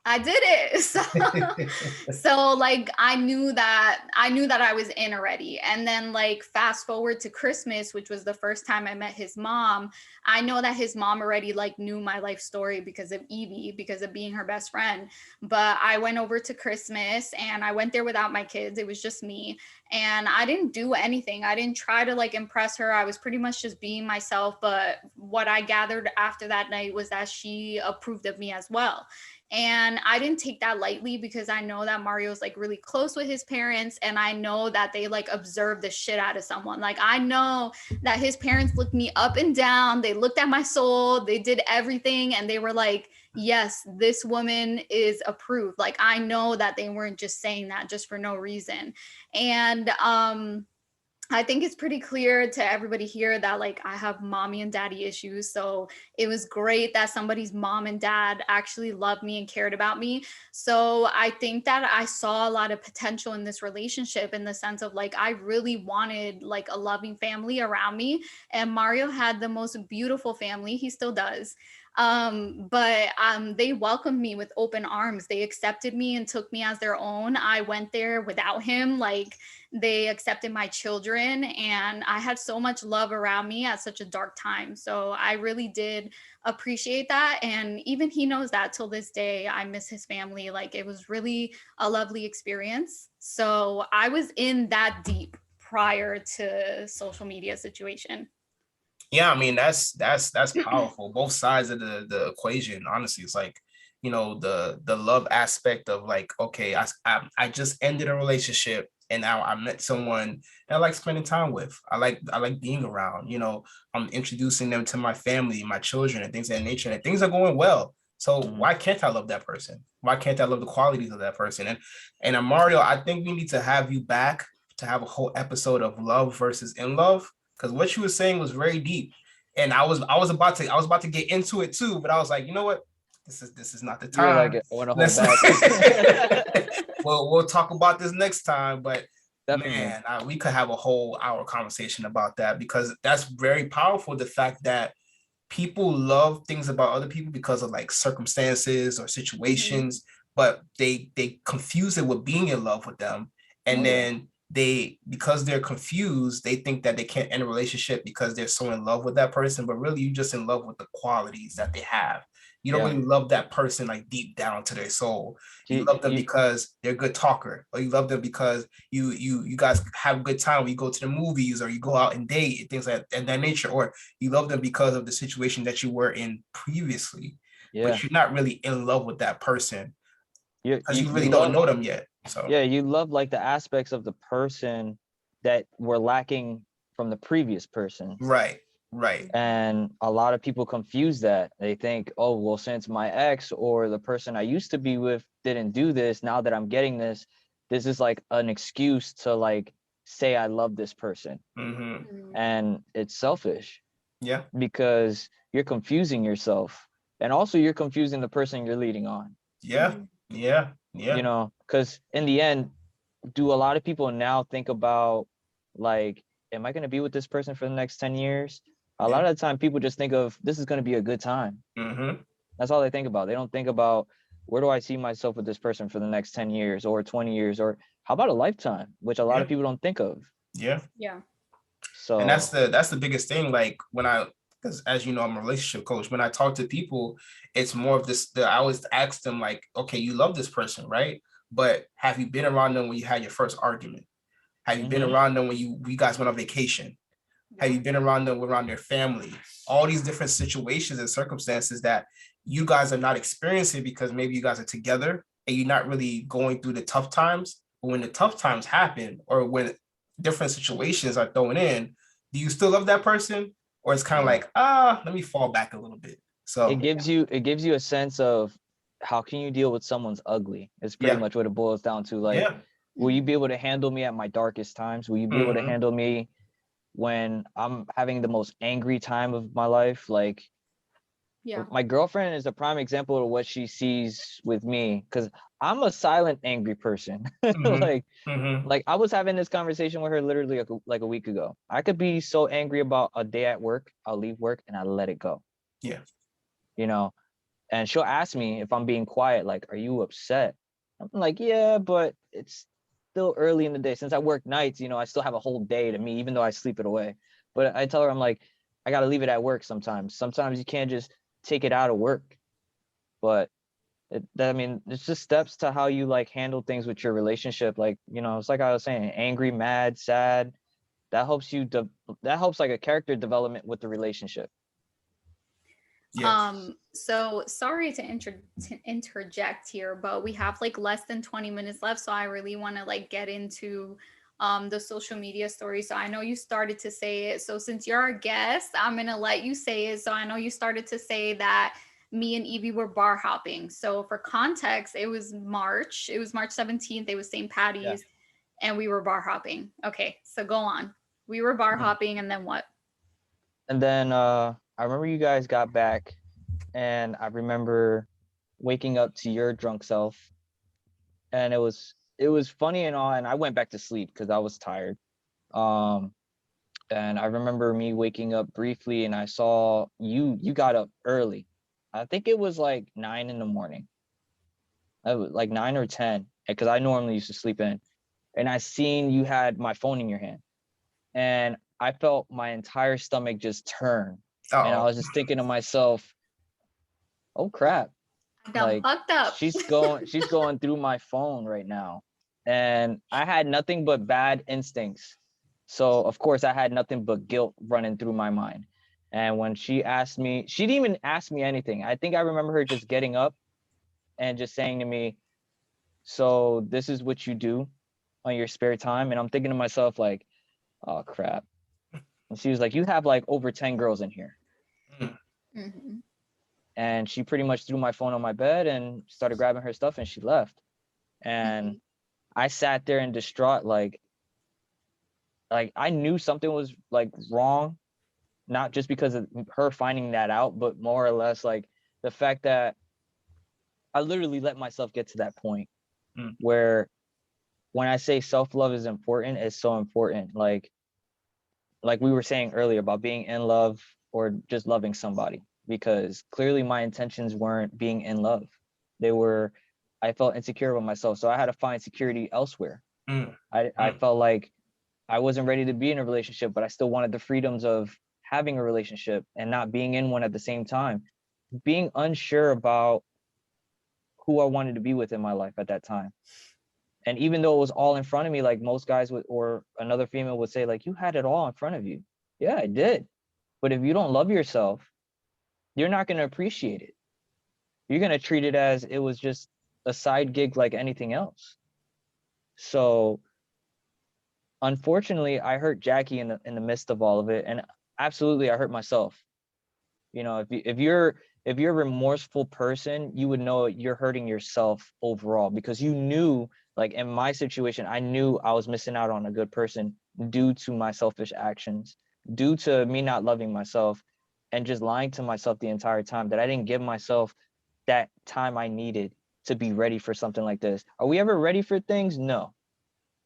I did it. So like I knew that I was in already. And then like fast forward to Christmas, which was the first time I met his mom. I know that his mom already like knew my life story because of Evie, because of being her best friend. But I went over to Christmas and I went there without my kids. It was just me. And I didn't do anything. I didn't try to like impress her. I was pretty much just being myself. But what I gathered after that night was that she approved of me as well. And I didn't take that lightly because I know that Mario's like really close with his parents, and I know that they like observe the shit out of someone. Like I know that his parents looked me up and down. They looked at my soul. They did everything, and they were like, yes, this woman is approved. Like I know that they weren't just saying that just for no reason. And I think it's pretty clear to everybody here that like I have mommy and daddy issues. So it was great that somebody's mom and dad actually loved me and cared about me. So I think that I saw a lot of potential in this relationship, in the sense of like I really wanted like a loving family around me. And Mario had the most beautiful family. He still does. But they welcomed me with open arms. They accepted me and took me as their own. I went there without him. Like they accepted my children, and I had so much love around me at such a dark time. So I really did appreciate that. And even he knows that till this day. I miss his family. Like it was really a lovely experience. So I was in that deep prior to social media situation. Yeah, I mean that's powerful. Both sides of the equation. Honestly, it's like, the love aspect of like, okay, I just ended a relationship and now I met someone that I like spending time with. I like being around. I'm introducing them to my family, my children, and things of that nature. And things are going well. So why can't I love that person? Why can't I love the qualities of that person? And Mario, I think we need to have you back to have a whole episode of love versus in love, because what you were saying was very deep, and I was about to get into it too, but I was like, you know what, this is not the You're like, time. I want to hold Let's back. we'll talk about this next time. But Definitely. man, we could have a whole hour conversation about that, because that's very powerful, the fact that people love things about other people because of like circumstances or Mhm. situations, but they confuse it with being in love with them. And Oh yeah. then because they're confused, they think that they can't end a relationship because they're so in love with that person, but really you're just in love with the qualities that they have. You don't Yeah. really love that person like deep down to their soul. You You, love them you, because they're a good talker, or you love them because you guys have a good time when you go to the movies or you go out and date and things like that nature, or you love them because of the situation that you were in previously, yeah. but you're not really in love with that person You, because you, you you really don't love, know them yet. So yeah, you love like the aspects of the person that were lacking from the previous person. right, right. And a lot of people confuse that. They think, oh, well, since my ex or the person I used to be with didn't do this, now that I'm getting this is like an excuse to like say I love this person. Mm-hmm. Mhm. And it's selfish. Yeah. because you're confusing yourself, and also you're confusing the person you're leading on. Yeah. Yeah. You Yeah. know, because in the end, do a lot of people now think about, like, am I going to be with this person for the next 10 years? A Yeah. lot of the time people just think of, this is going to be a good time. Mm-hmm. That's all they think about. They don't think about, where do I see myself with this person for the next 10 years or 20 years, or how about a lifetime, which a lot of Yeah. people don't think of. Yeah. Yeah. And So that's the biggest thing. Like when because as you know, I'm a relationship coach. When I talk to people, it's more of this. I always ask them like, okay, you love this person, right? But have you been around them when you had your first argument? Have you been mhm. around them when you guys went on vacation? Have you been around them around their family? All these different situations and circumstances that you guys are not experiencing because maybe you guys are together and you're not really going through the tough times. But when the tough times happen or when different situations are thrown in, do you still love that person? Or it's kind of like, let me fall back a little bit. it So gives you it gives you a sense of, how can you deal with someone's ugly? It's pretty yeah, much what it boils down to. Like, yeah. will you be able to handle me at my darkest times? Will you be able to Mm-hmm. handle me when I'm having the most angry time of my life? Like, Yeah. my girlfriend is a prime example of what she sees with me, because I'm a silent angry person. Mm-hmm. like Mm-hmm. like I was having this conversation with her literally like a week ago. I could be so angry about a day at work, I'll leave work and I let it go, Yeah. you know. And she'll ask me if I'm being quiet, like, are you upset? I'm like, yeah, but it's still early in the day. Since I work nights, I still have a whole day to me, even though I sleep it away. But I tell her, I'm like, I got to leave it at work sometimes. Sometimes you can't just take it out of work. But I mean, it's just steps to how you like handle things with your relationship. Like, it's like I was saying, angry, mad, sad. That helps that helps like a character development with the relationship. Yeah. So sorry to, to interject here, but we have like less than 20 minutes left. So I really want to like get into the social media story. So I know you started to say it. So since you're our guest, I'm gonna let you say it. So I know you started to say that me and Evie were bar hopping. So for context, it was March. It was March 17th. It was St. Yeah. Patty's, and we were bar hopping. Okay, so go on. We were bar hopping, and then what? And then I remember you guys got back, and I remember waking up to your drunk self, and it was funny and all, and I went back to sleep because I was tired. Um, and I remember me waking up briefly, and I saw you got up early. I think it was like 9 in the morning. I was like 9 or 10, because I normally used to sleep in. And I seen you had my phone in your hand, and I felt my entire stomach just turn. And I Uh-oh. was just thinking to myself, oh crap, I done like fucked up. she's going through my phone right now. And I had nothing but bad instincts. So of course I had nothing but guilt running through my mind. And when she asked me, she didn't even ask me anything. I think I remember her just getting up and just saying to me, so this is what you do on your spare time? And I'm thinking to myself, like, oh crap. And she was like, you have like over 10 girls in here. Mm. Mhm. And she pretty much threw my phone on my bed and started grabbing her stuff, and she left. And Mhm. I sat there in distraught, like I knew something was like wrong, not just because of her finding that out, but more or less like the fact that I literally let myself get to that point Mm. where, when I say self-love is important, it's so important. Like we were saying earlier about being in love or just loving somebody, because clearly my intentions weren't being in love. They were, I felt insecure with myself, so I had to find security elsewhere. Mm. I Mm. felt like I wasn't ready to be in a relationship, but I still wanted the freedoms of having a relationship and not being in one at the same time, being unsure about who I wanted to be with in my life at that time. And even though it was all in front of me, like most guys would, or another female would say, like, you had it all in front of you. Yeah, I did. But if you don't love yourself, you're not going to appreciate it. You're going to treat it as it was just a side gig like anything else. So unfortunately, I hurt Jacky in the midst of all of it, and absolutely I hurt myself. If you're a remorseful person, you would know you're hurting yourself overall, because you knew, like in my situation, I knew I was missing out on a good person due to my selfish actions, due to me not loving myself and just lying to myself the entire time, that I didn't give myself that time I needed to be ready for something like this. Are we ever ready for things? No.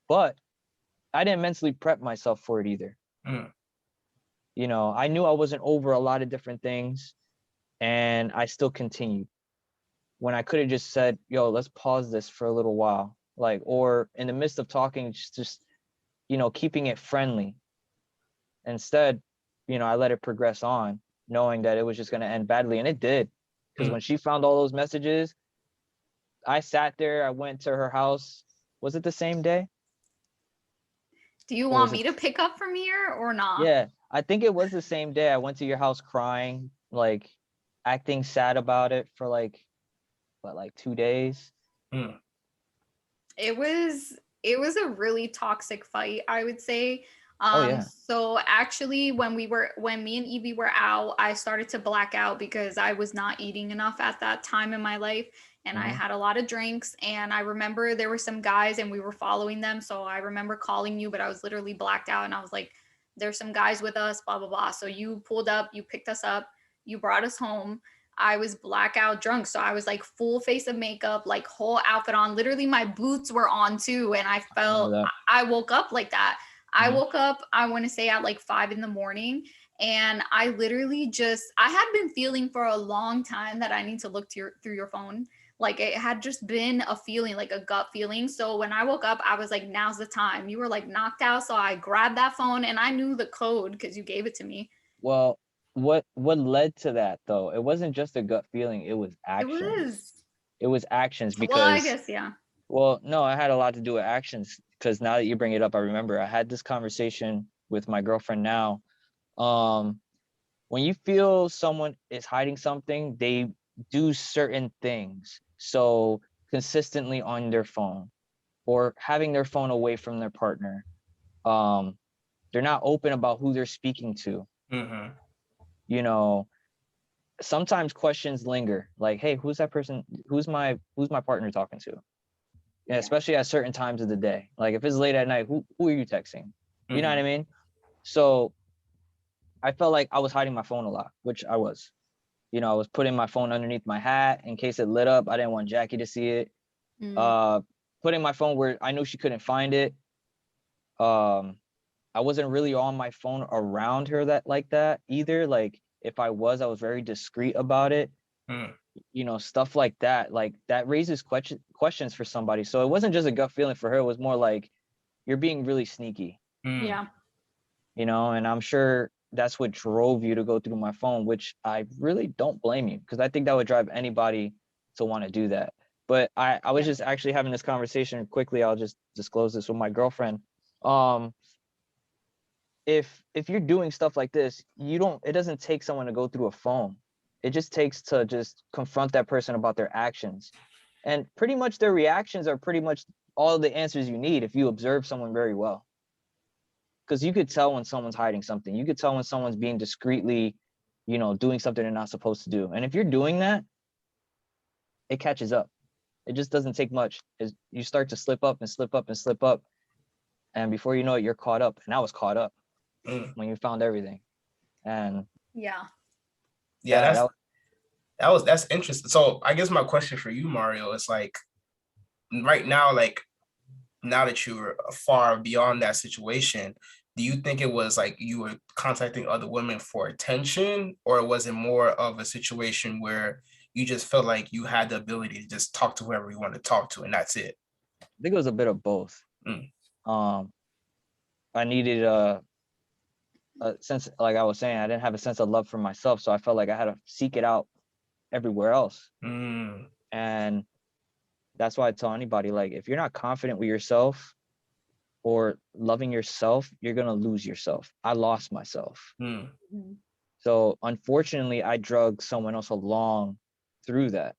But I didn't mentally prep myself for it either. Mm. You know, I knew I wasn't over a lot of different things, and I still continued when I could have just said, yo, let's pause this for a little while. Like, or in the midst of talking, just you know, keeping it friendly. Instead, you know, I let it progress on, knowing that it was just going to end badly. And it did. Because Mm. when she found all those messages, I sat there, I went to her house. Was it the same day? Do you Or want was me it? to pick up from here or not? Yeah, I think it was the same day. I went to your house crying, like acting sad about it for like, what, like 2 days? Mm. It was a really toxic fight, I would say. Oh, yeah. So actually when me and Evie were out, I started to black out because I was not eating enough at that time in my life, and I Mm-hmm. had a lot of drinks, and I remember there were some guys and we were following them. So I remember calling you, but I was literally blacked out, and I was like, there's some guys with us, blah blah blah. So you pulled up, you picked us up, you brought us home. I was blackout drunk. So I was like full face of makeup, like whole outfit on. Literally, my boots were on too. And I I remember felt, that. I woke up like that. I Mm-hmm. woke up, I want to say at like 5 in the morning. And I literally just, I had been feeling for a long time that I need to look to through your phone. Like it had just been a feeling, like a gut feeling. So when I woke up, I was like, now's the time. You were like knocked out. So I grabbed that phone and I knew the code because you gave it to me. Well, what led to that though? It wasn't just a gut feeling, it was It actions. was, It was actions well, I because, guess, yeah. well, no, I had a lot to do with actions because now that you bring it up, I remember I had this conversation with my girlfriend now. Um, when you feel someone is hiding something, they do certain things. So consistently on their phone or having their phone away from their partner. Um, they're not open about who they're speaking to. Mm-hmm. You know, sometimes questions linger, like, hey, who's that person? Who's my partner talking to? Yeah, Yeah. especially at certain times of the day. Like if it's late at night, who are you texting? You know what Mm-hmm. I mean? So I felt like I was hiding my phone a lot, which I was. You know, I was putting my phone underneath my hat in case it lit up. I didn't want Jacky to see it. Mm, Uh, putting my phone where I knew she couldn't find it. Um, I wasn't really on my phone around her that like that either. Like if I was very discreet about it. Mm. You know, stuff like that. Like that raises questions for somebody. So it wasn't just a gut feeling for her. It was more like you're being really sneaky. Mm. yeah. You know, and I'm sure that's what drove you to go through my phone, which I really don't blame you because I think that would drive anybody to want to do that. But I was Yeah. just actually having this conversation quickly. I'll just disclose this with my girlfriend. Um, if you're doing stuff like this, it doesn't take someone to go through a phone. It just takes to just confront that person about their actions. And pretty much their reactions are pretty much all the answers you need if you observe someone very well. Because you could tell when someone's hiding something. You could tell when someone's being discreetly, you know, doing something they're not supposed to do. And if you're doing that, it catches up. It just doesn't take much. You start to slip up and slip up and slip up. And before you know it, you're caught up. And I was caught up Mm. when you found everything. And Yeah. Yeah, that, that's that was, that's interesting. So I guess my question for you, Mario, is like right now, like now that you're far beyond that situation, do you think it was like you were contacting other women for attention, or was it more of a situation where you just felt like you had the ability to just talk to whoever you want to talk to, and that's it? I think it was a bit of both. Mm. Um, I needed a sense, like I was saying, I didn't have a sense of love for myself. So I felt like I had to seek it out everywhere else. Mm. And that's why I tell anybody, like, if you're not confident with yourself or loving yourself, you're going to lose yourself. I lost myself. Mm. Mhm. So unfortunately, I drug someone else along through that.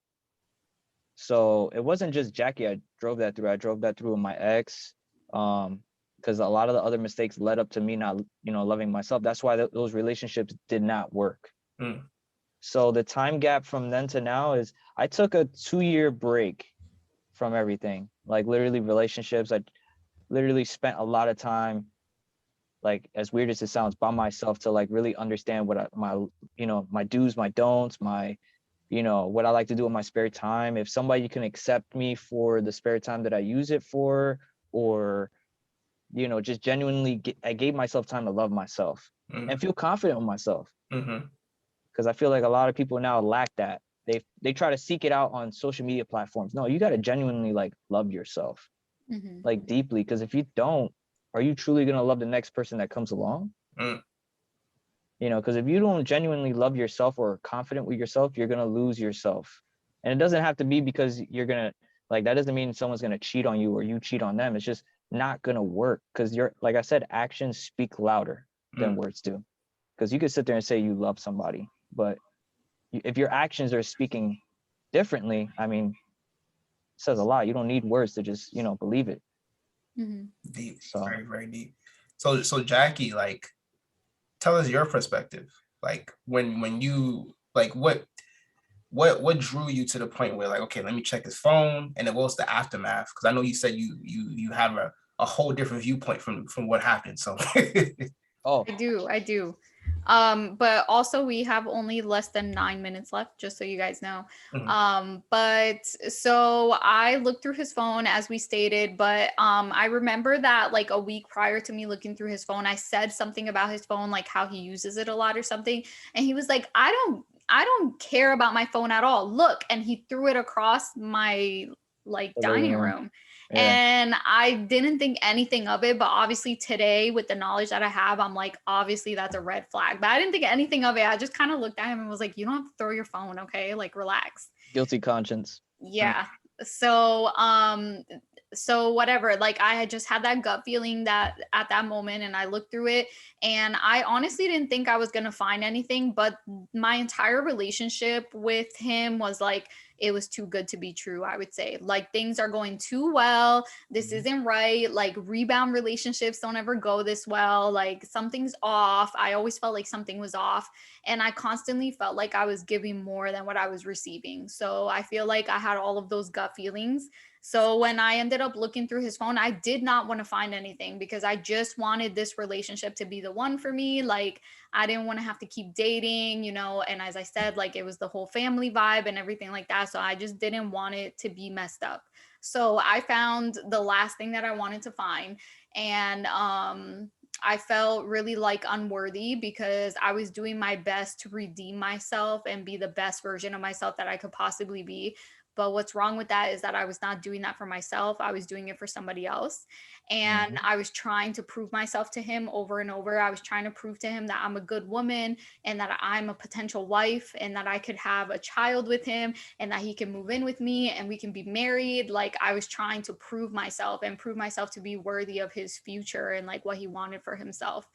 So it wasn't just Jacky I drove that through. I drove that through with my ex. Because a lot of the other mistakes led up to me not, you know, loving myself. That's why those relationships did not work. Mm. So the time gap from then to now is I took a 2-year break from everything, like literally relationships. I literally spent a lot of time like, as weird as it sounds, by myself to like really understand what my, you know, my do's, my don'ts, my, you know, what I like to do in my spare time. If somebody can accept me for the spare time that I use it for, or, you know, just genuinely I gave myself time to love myself and feel confident with myself. Mm-hmm. Because I feel like a lot of people now lack that. They try to seek it out on social media platforms. No, you got to genuinely like love yourself, Mm-hmm. like deeply. Because if you don't, are you truly gonna love the next person that comes along? Mm. You know, because if you don't genuinely love yourself or are confident with yourself, you're gonna lose yourself. And it doesn't have to be because you're gonna, like, that doesn't mean someone's gonna cheat on you or you cheat on them. It's just not gonna work, because you're, like I said, actions speak louder than Mm. words do. Because you could sit there and say you love somebody, but if your actions are speaking differently, I mean, it says a lot. You don't need words to just, you know, believe it. Mm-hmm. Deep, So very, very deep. So Jacky, like, tell us your perspective. Like, when you like, what drew you to the point where, like, okay, let me check his phone, and then what was the aftermath? Because I know you said you have a whole different viewpoint from what happened. So oh, I do. But also we have only less than 9 minutes left, just so you guys know. Mhm. But so I looked through his phone as we stated, but I remember that like a week prior to me looking through his phone, I said something about his phone, like how he uses it a lot or something. And he was like, I don't care about my phone at all. Look, and he threw it across my like the living dining room. room. Yeah. And I didn't think anything of it, but obviously today with the knowledge that I have, I'm like, obviously that's a red flag. But I didn't think anything of it. I just kind of looked at him and was like, you don't have to throw your phone, okay? Like relax. Guilty conscience. Yeah. So whatever, like I had just had that gut feeling that at that moment, and I looked through it, and I honestly didn't think I was going to find anything, but my entire relationship with him was like, it was too good to be true. I would say like things are going too well, this isn't right, like rebound relationships don't ever go this well, like something's off. I always felt like something was off, and I constantly felt like I was giving more than what I was receiving. So I feel like I had all of those gut feelings. So when I ended up looking through his phone, I did not want to find anything because I just wanted this relationship to be the one for me. Like I didn't want to have to keep dating, you know, and as I said, like it was the whole family vibe and everything like that. So I just didn't want it to be messed up. So I found the last thing that I wanted to find, and I felt really like unworthy because I was doing my best to redeem myself and be the best version of myself that I could possibly be. But what's wrong with that is that I was not doing that for myself. I was doing it for somebody else. And I was trying to prove myself to him over and over. I was trying to prove to him that I'm a good woman and that I'm a potential wife and that I could have a child with him and that he can move in with me and we can be married. Like I was trying to prove myself and prove myself to be worthy of his future and like what he wanted for himself.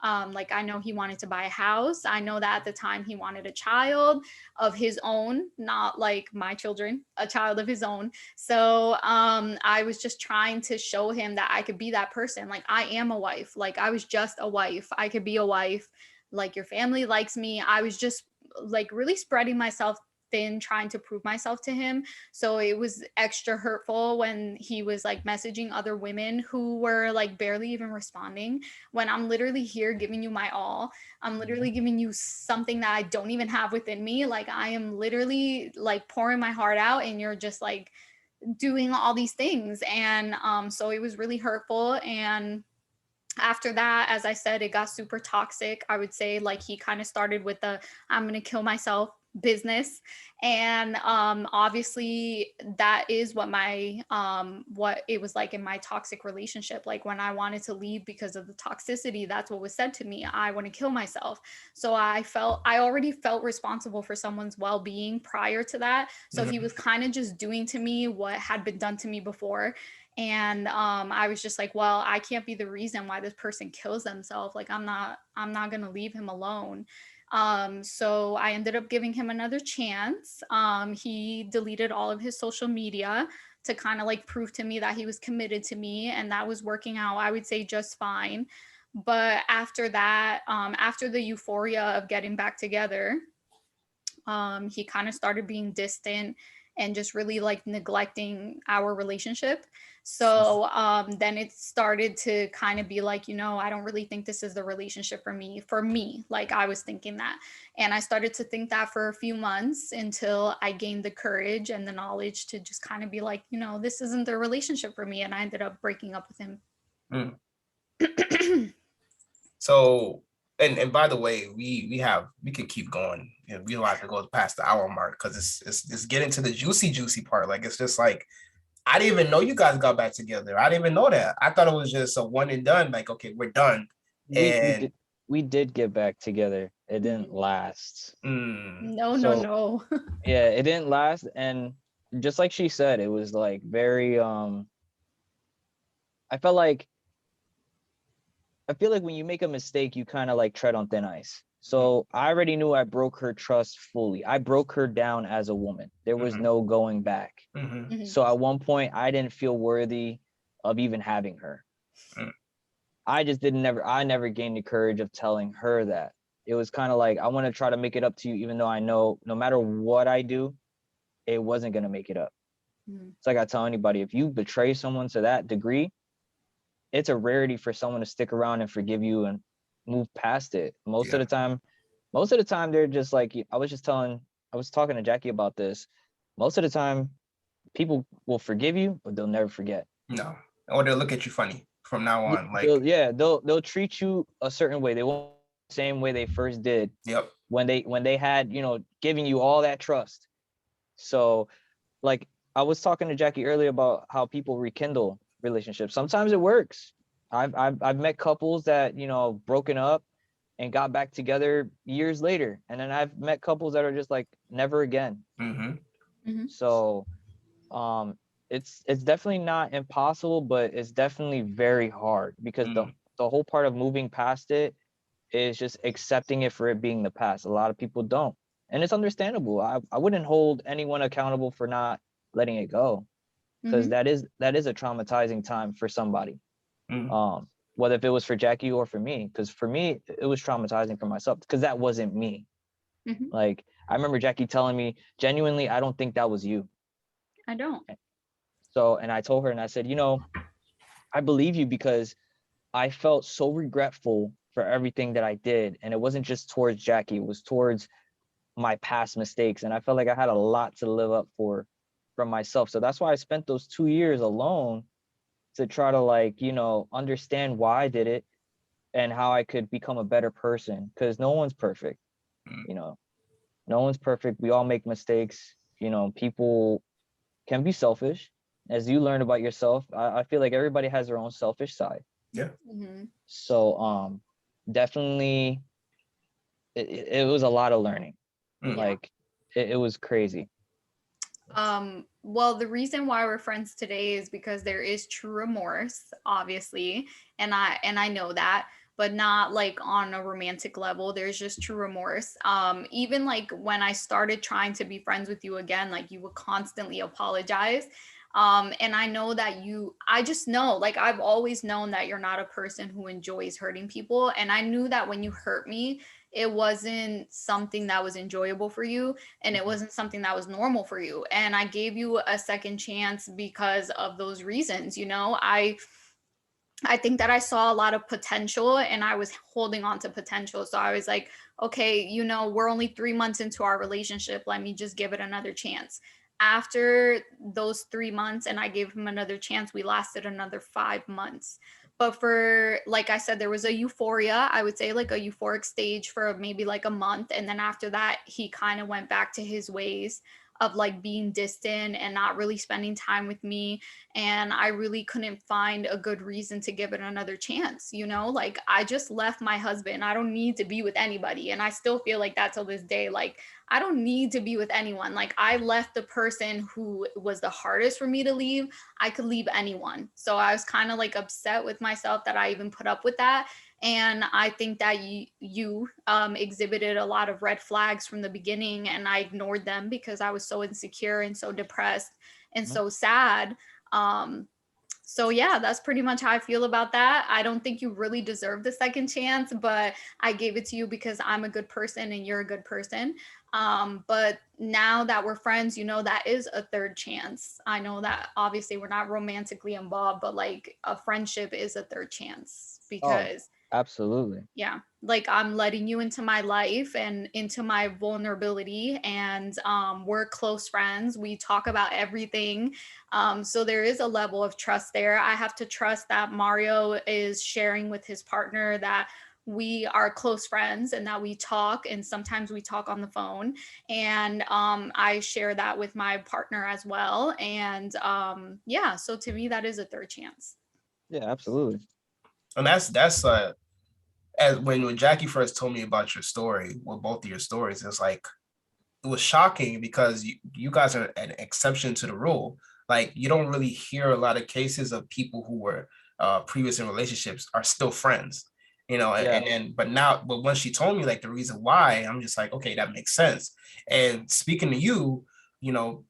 Like I know he wanted to buy a house. I know that at the time he wanted a child of his own, not like my children, a child of his own. So I was just trying to show him that I could be that person. Like I am a wife. Like I was just a wife. I could be a wife. Like your family likes me. I was just like really spreading myself thin, trying to prove myself to him. So it was extra hurtful when he was like messaging other women who were like barely even responding when I'm literally here giving you my all. I'm literally giving you something that I don't even have within me. Like I am literally like pouring my heart out and you're just like doing all these things. And so it was really hurtful. And after that, as I said, it got super toxic. I would say like he kind of started with the I'm going to kill myself business. And obviously that is what it was like in my toxic relationship. Like when I wanted to leave because of the toxicity, that's what was said to me. I want to kill myself. So I already felt responsible for someone's well-being prior to that. So he was kind of just doing to me what had been done to me before. And I was just like, well, I can't be the reason why this person kills themselves. Like I'm not gonna leave him alone. So I ended up giving him another chance. He deleted all of his social media to kind of like prove to me that he was committed to me, and that was working out, I would say, just fine. But after that, after the euphoria of getting back together, he kind of started being distant, and just really like neglecting our relationship. So then it started to kind of be like, I don't really think this is the relationship for me. For me, like I was thinking that. And I started to think that for a few months until I gained the courage and the knowledge to just kind of be like, this isn't the relationship for me. And I ended up breaking up with him. So, and by the way, we could keep going. We don't have to go past the hour mark because it's getting to the juicy part. Like it's just like I didn't even know you guys got back together. I didn't even know that. I thought it was just a one and done. Like, okay, we're done. And We did get back together. It didn't last. No. Yeah, it didn't last. And just like she said, it was like very I feel like when you make a mistake, you kind of like tread on thin ice. So I already knew I broke her trust fully. I broke her down as a woman. There was no going back. So at one point, I didn't feel worthy of even having her. I just I never gained the courage of telling her that. It was kind of like, I want to try to make it up to you, even though I know no matter what I do, it wasn't going to make it up. It's like I tell anybody, if you betray someone to that degree, it's a rarity for someone to stick around and forgive you and move past it. Most of the time they're just like, I was talking to Jacky about this. Most of the time people will forgive you, but they'll never forget. No. Or they'll look at you funny from now on. Like they'll treat you a certain way. They won't the same way they first did. Yep. When they had, giving you all that trust. So like I was talking to Jacky earlier about how people rekindle relationships. Sometimes it works. I've met couples that, broken up and got back together years later. And then I've met couples that are just like never again. So it's definitely not impossible, but it's definitely very hard because the whole part of moving past it is just accepting it for it being the past. A lot of people don't. And it's understandable. I wouldn't hold anyone accountable for not letting it go, because that is a traumatizing time for somebody. Whether if it was for Jacky or for me, because for me it was traumatizing for myself because that wasn't me. Like I remember Jacky telling me, genuinely, I don't think that was you. I don't. So, and I told her and I said, I believe you because I felt so regretful for everything that I did. And it wasn't just towards Jacky, it was towards my past mistakes. And I felt like I had a lot to live up for from myself. So that's why I spent those 2 years alone to try to understand why I did it and how I could become a better person. Because no one's perfect, no one's perfect. We all make mistakes. People can be selfish. As you learn about yourself, I feel like everybody has their own selfish side. Yeah. So definitely it was a lot of learning. Like it was crazy. Well, the reason why we're friends today is because there is true remorse, obviously, and I know that, but not like on a romantic level. There's just true remorse. Even like when I started trying to be friends with you again, like you would constantly apologize. And I know that I just know, like I've always known that you're not a person who enjoys hurting people. And I knew that when you hurt me, it wasn't something that was enjoyable for you, and it wasn't something that was normal for you. And I gave you a second chance because of those reasons. I think that I saw a lot of potential and I was holding on to potential. So I was like, okay, we're only 3 months into our relationship. Let me just give it another chance. After those 3 months and I gave him another chance, we lasted another 5 months. But for, like I said, there was a euphoria, I would say like a euphoric stage for maybe like a month. And then after that, he kind of went back to his ways of like being distant and not really spending time with me. And I really couldn't find a good reason to give it another chance. Like I just left my husband. I don't need to be with anybody. And I still feel like that till this day. Like I don't need to be with anyone. Like I left the person who was the hardest for me to leave. I could leave anyone. So I was kind of like upset with myself that I even put up with that. And I think that you exhibited a lot of red flags from the beginning, and I ignored them because I was so insecure and so depressed and so sad. So yeah, that's pretty much how I feel about that. I don't think you really deserve the second chance, but I gave it to you because I'm a good person and you're a good person. But now that we're friends, you know, that is a third chance. I know that obviously we're not romantically involved, but like a friendship is a third chance Oh, because absolutely. yeah, like I'm letting you into my life and into my vulnerability, and we're close friends. We talk about everything. So there is a level of trust there. I have to trust that Mario is sharing with his partner that we are close friends and that we talk, and sometimes we talk on the phone. And I share that with my partner as well. And yeah, so to me that is a third chance. Yeah, absolutely. And that's as when Jacky first told me about your story, well, both of your stories, it's like it was shocking because you guys are an exception to the rule. Like you don't really hear a lot of cases of people who were previous in relationships are still friends, you know. Yeah. And then, but when she told me like the reason why, I'm just like, okay, that makes sense. And speaking to you, you know,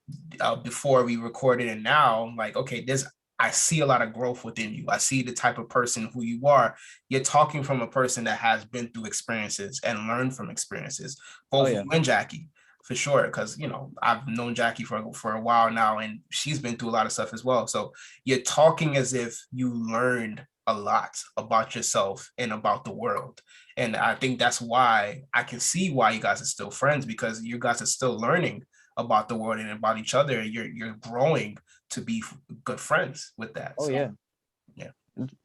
before we recorded and now, I'm like, okay, this I see a lot of growth within you. I see the type of person who you are. You're talking from a person that has been through experiences and learned from experiences, Oh both yeah. you and Jacky for sure. Because you know I've known Jacky for a while now, and she's been through a lot of stuff as well. So you're talking as if you learned a lot about yourself and about the world. And I think that's why I can see why you guys are still friends, because you guys are still learning about the world and about each other. You're growing to be good friends with that. Oh So yeah. yeah.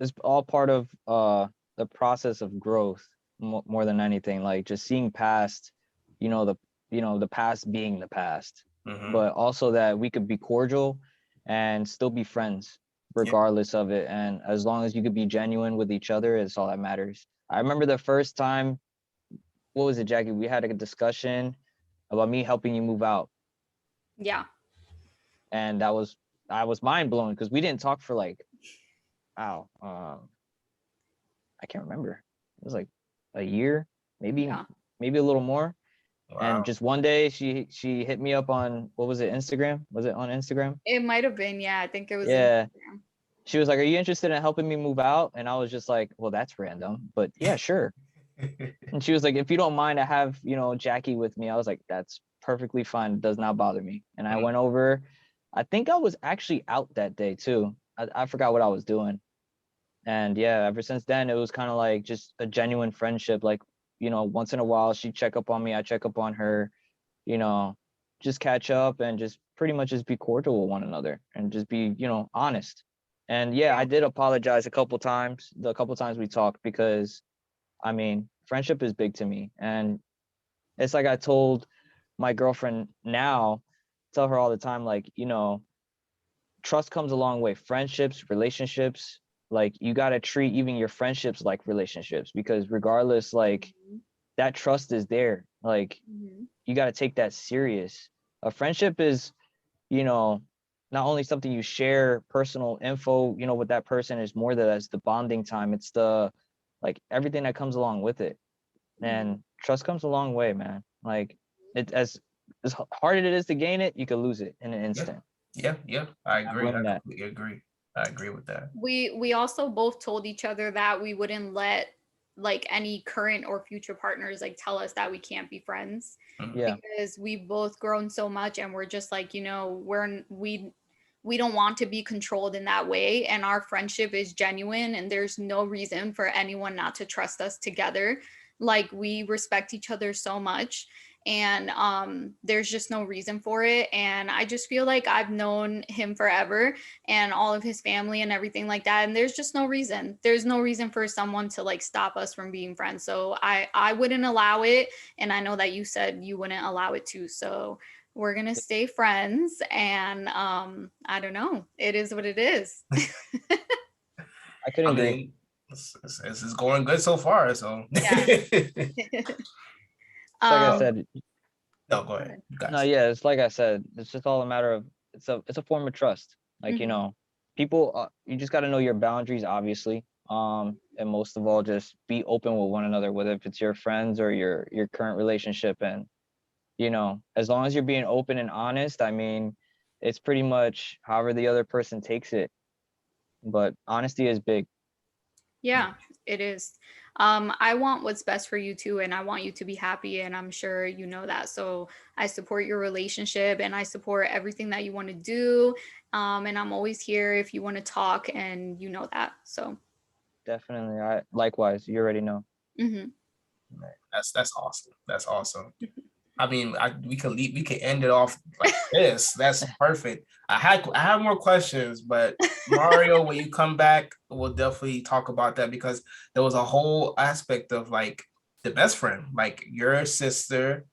It's all part of the process of growth, more than anything. Like just seeing past, you know, the past being the past, Mm-hmm. but also that we could be cordial and still be friends Yeah. regardless of it. And as long as you could be genuine with each other, it's all that matters. I remember the first time, what was it, Jackie? We had a discussion about me helping you move out, Yeah. and I was mind blown because we didn't talk for like, wow, I can't remember. It was like a year, maybe Yeah. maybe a little more. And Wow. just one day she hit me up on, what was it, Instagram? Was it on Instagram? It might have been, yeah. I think it was Yeah. Instagram. She was like, "Are you interested in helping me move out?" And I was just like, "Well, that's random, but yeah, sure." And she was like, "If you don't mind, I have, you know, Jacky with me." I was like, "That's perfectly fine. It does not bother me." And I went over. I think I was actually out that day too. I forgot what I was doing. And yeah, ever since then it was kind of like just a genuine friendship. Like, you know, once in a while she'd check up on me, I check up on her, you know, just catch up and just pretty much just be cordial with one another and just be, you know, honest. And yeah, I did apologize a couple times, the couple times we talked, because I mean, friendship is big to me. And it's like I told my girlfriend now, tell her all the time, like, you know, trust comes a long way. Friendships, relationships, like you got to treat even your friendships like relationships, because regardless, like Mhm. that trust is there. Like Mhm. you got to take that serious. A friendship is, you know, not only something you share personal info, you know, with that person, is more that as the bonding time. It's the, like everything that comes along with it. Mhm. And trust comes a long way, man. Like it, as hard as it is to gain it, you could lose it in an Yeah. instant. Yeah. Yeah. I I've agree. I learned that. completely agree. I agree with that. We also both told each other that we wouldn't let like any current or future partners like tell us that we can't be friends, Mhm. Yeah. because we've both grown so much and we're just like, you know, we don't want to be controlled in that way, and our friendship is genuine and there's no reason for anyone not to trust us together. Like we respect each other so much, and there's just no reason for it. And I just feel like I've known him forever and all of his family and everything like that, and there's just no reason, there's no reason for someone to like stop us from being friends. So I wouldn't allow it, and I know that you said you wouldn't allow it too. So we're gonna stay friends, and I don't know, it is what it is. I I couldn't agree. mean, this is going good so far. So Yeah. It's like I um said, no, go ahead, you no, guys. yeah, it's like I said, it's just all a matter of, it's a form of trust. Like, you mhm. know, people, you just got to know your boundaries, obviously. And most of all, just be open with one another, whether if it's your friends or your current relationship. And you know, as long as you're being open and honest, I mean, it's pretty much however the other person takes it. but honesty is big. Yeah, it is. I want what's best for you too, and I want you to be happy, and I'm sure you know that. So I support your relationship, and I support everything that you want to do. And I'm always here if you want to talk, and you know that. So. Definitely. I likewise. You already know. Mm-hmm. Man, that's awesome. That's awesome. I mean, we could end it off like this. That's perfect. I have more questions, but Mario, when you come back, we'll definitely talk about that because there was a whole aspect of like the best friend, like your sister,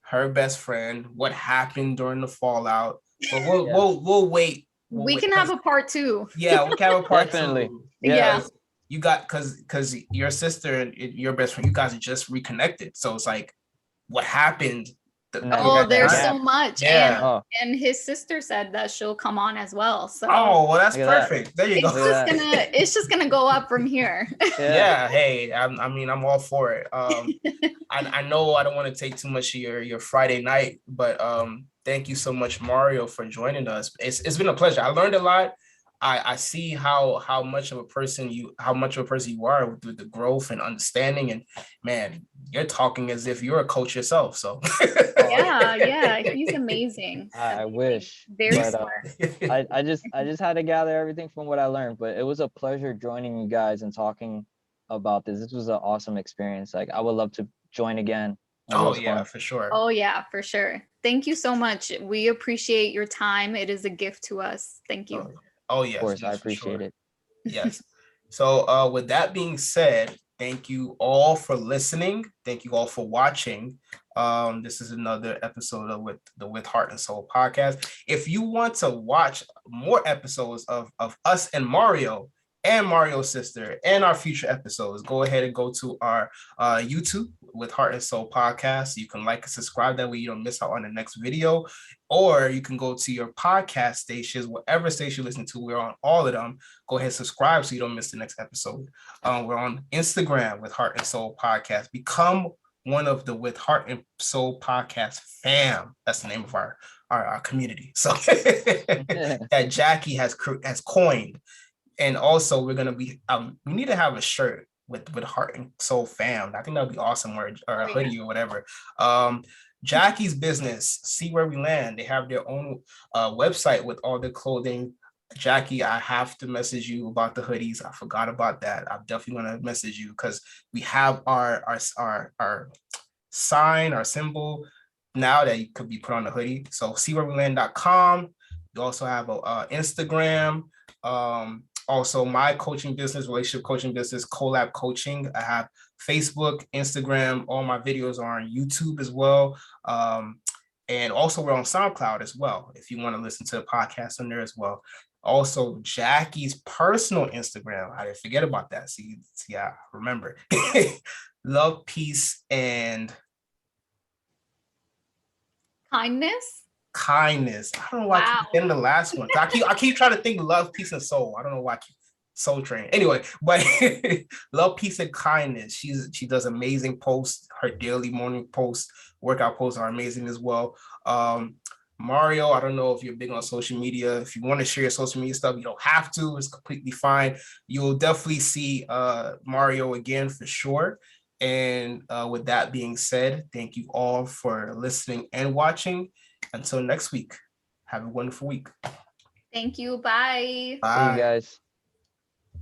her best friend, what happened during the fallout. But Yes. we'll wait. We'll We wait can have a part two. yeah, we can have a part Definitely. two Yeah. Yeah. because you got because your sister and your best friend, you guys are just reconnected. So it's like what happened That during Oh, that that there's time. so gap. much. Yeah. Oh, And his sister said that she'll come on as well. So Oh, well, that's look at that. perfect. There you go. it's Look just at that. gonna go up from here. Yeah. Yeah. Hey, I mean, I'm all for it. I know I don't want to take too much of your Friday night, but thank you so much, Mario, for joining us. It's been a pleasure. I learned a lot. I see how much of a person you are with the growth and understanding, and man, you're talking as if you're a coach yourself. So Oh, Yeah, yeah. He's amazing. I Amazing. wish, Very but smart. I just had to gather everything from what I learned. But it was a pleasure joining you guys and talking about this. This was an awesome experience. Like I would love to join again. Like it Oh was yeah, fun. for sure. Oh yeah, for sure. Thank you so much. We appreciate your time. It is a gift to us. Thank you. Oh, oh Of yes, course, I yes, for appreciate sure. it. Yes. So with that being said, thank you all for listening. Thank you all for watching. This is another episode of with the With Heart and Soul podcast. If you want to watch more episodes of us and Mario's sister and our future episodes, go ahead and go to our YouTube with Heart and Soul podcast. You can like and subscribe, that way you don't miss out on the next video. Or you can go to your podcast stations, whatever station you listen to. We're on all of them. Go ahead and subscribe so you don't miss the next episode. We're on Instagram with Heart and Soul Podcast. Become one of the With Heart and Soul Podcast fam. That's the name of our community. So that Jacky has coined. And also we're gonna be we need to have a shirt with Heart and Soul fam. I think that would be awesome, or a hoodie or whatever. Jacky's business, See Where We Land. They have their own website with all the clothing. Jacky, I have to message you about the hoodies. I forgot about that. I'm definitely gonna message you because we have our sign, our symbol now that you could be put on the hoodie. So seewhereweland.com. You also have a Instagram. Also my coaching business, relationship coaching business, Colabcoaching. I have Facebook, Instagram. All my videos are on YouTube as well. And also we're on SoundCloud as well, if you want to listen to the podcast on there as well. Also, Jacky's personal Instagram. I didn't forget about that. See, I remember. Love, peace, and Kindness? kindness. I don't know why I keep Wow. getting the last one. I keep trying to think love, peace, and soul. I don't know why I keep soul train. Anyway, but love, peace, and kindness. She does amazing posts. Her daily morning posts, workout posts are amazing as well. Mario, I don't know if you're big on social media. If you want to share your social media stuff, you don't have to. It's completely fine. You'll definitely see Mario again for sure. And with that being said, thank you all for listening and watching. Until next week, have a wonderful week. Thank you. Bye. See you Bye. guys.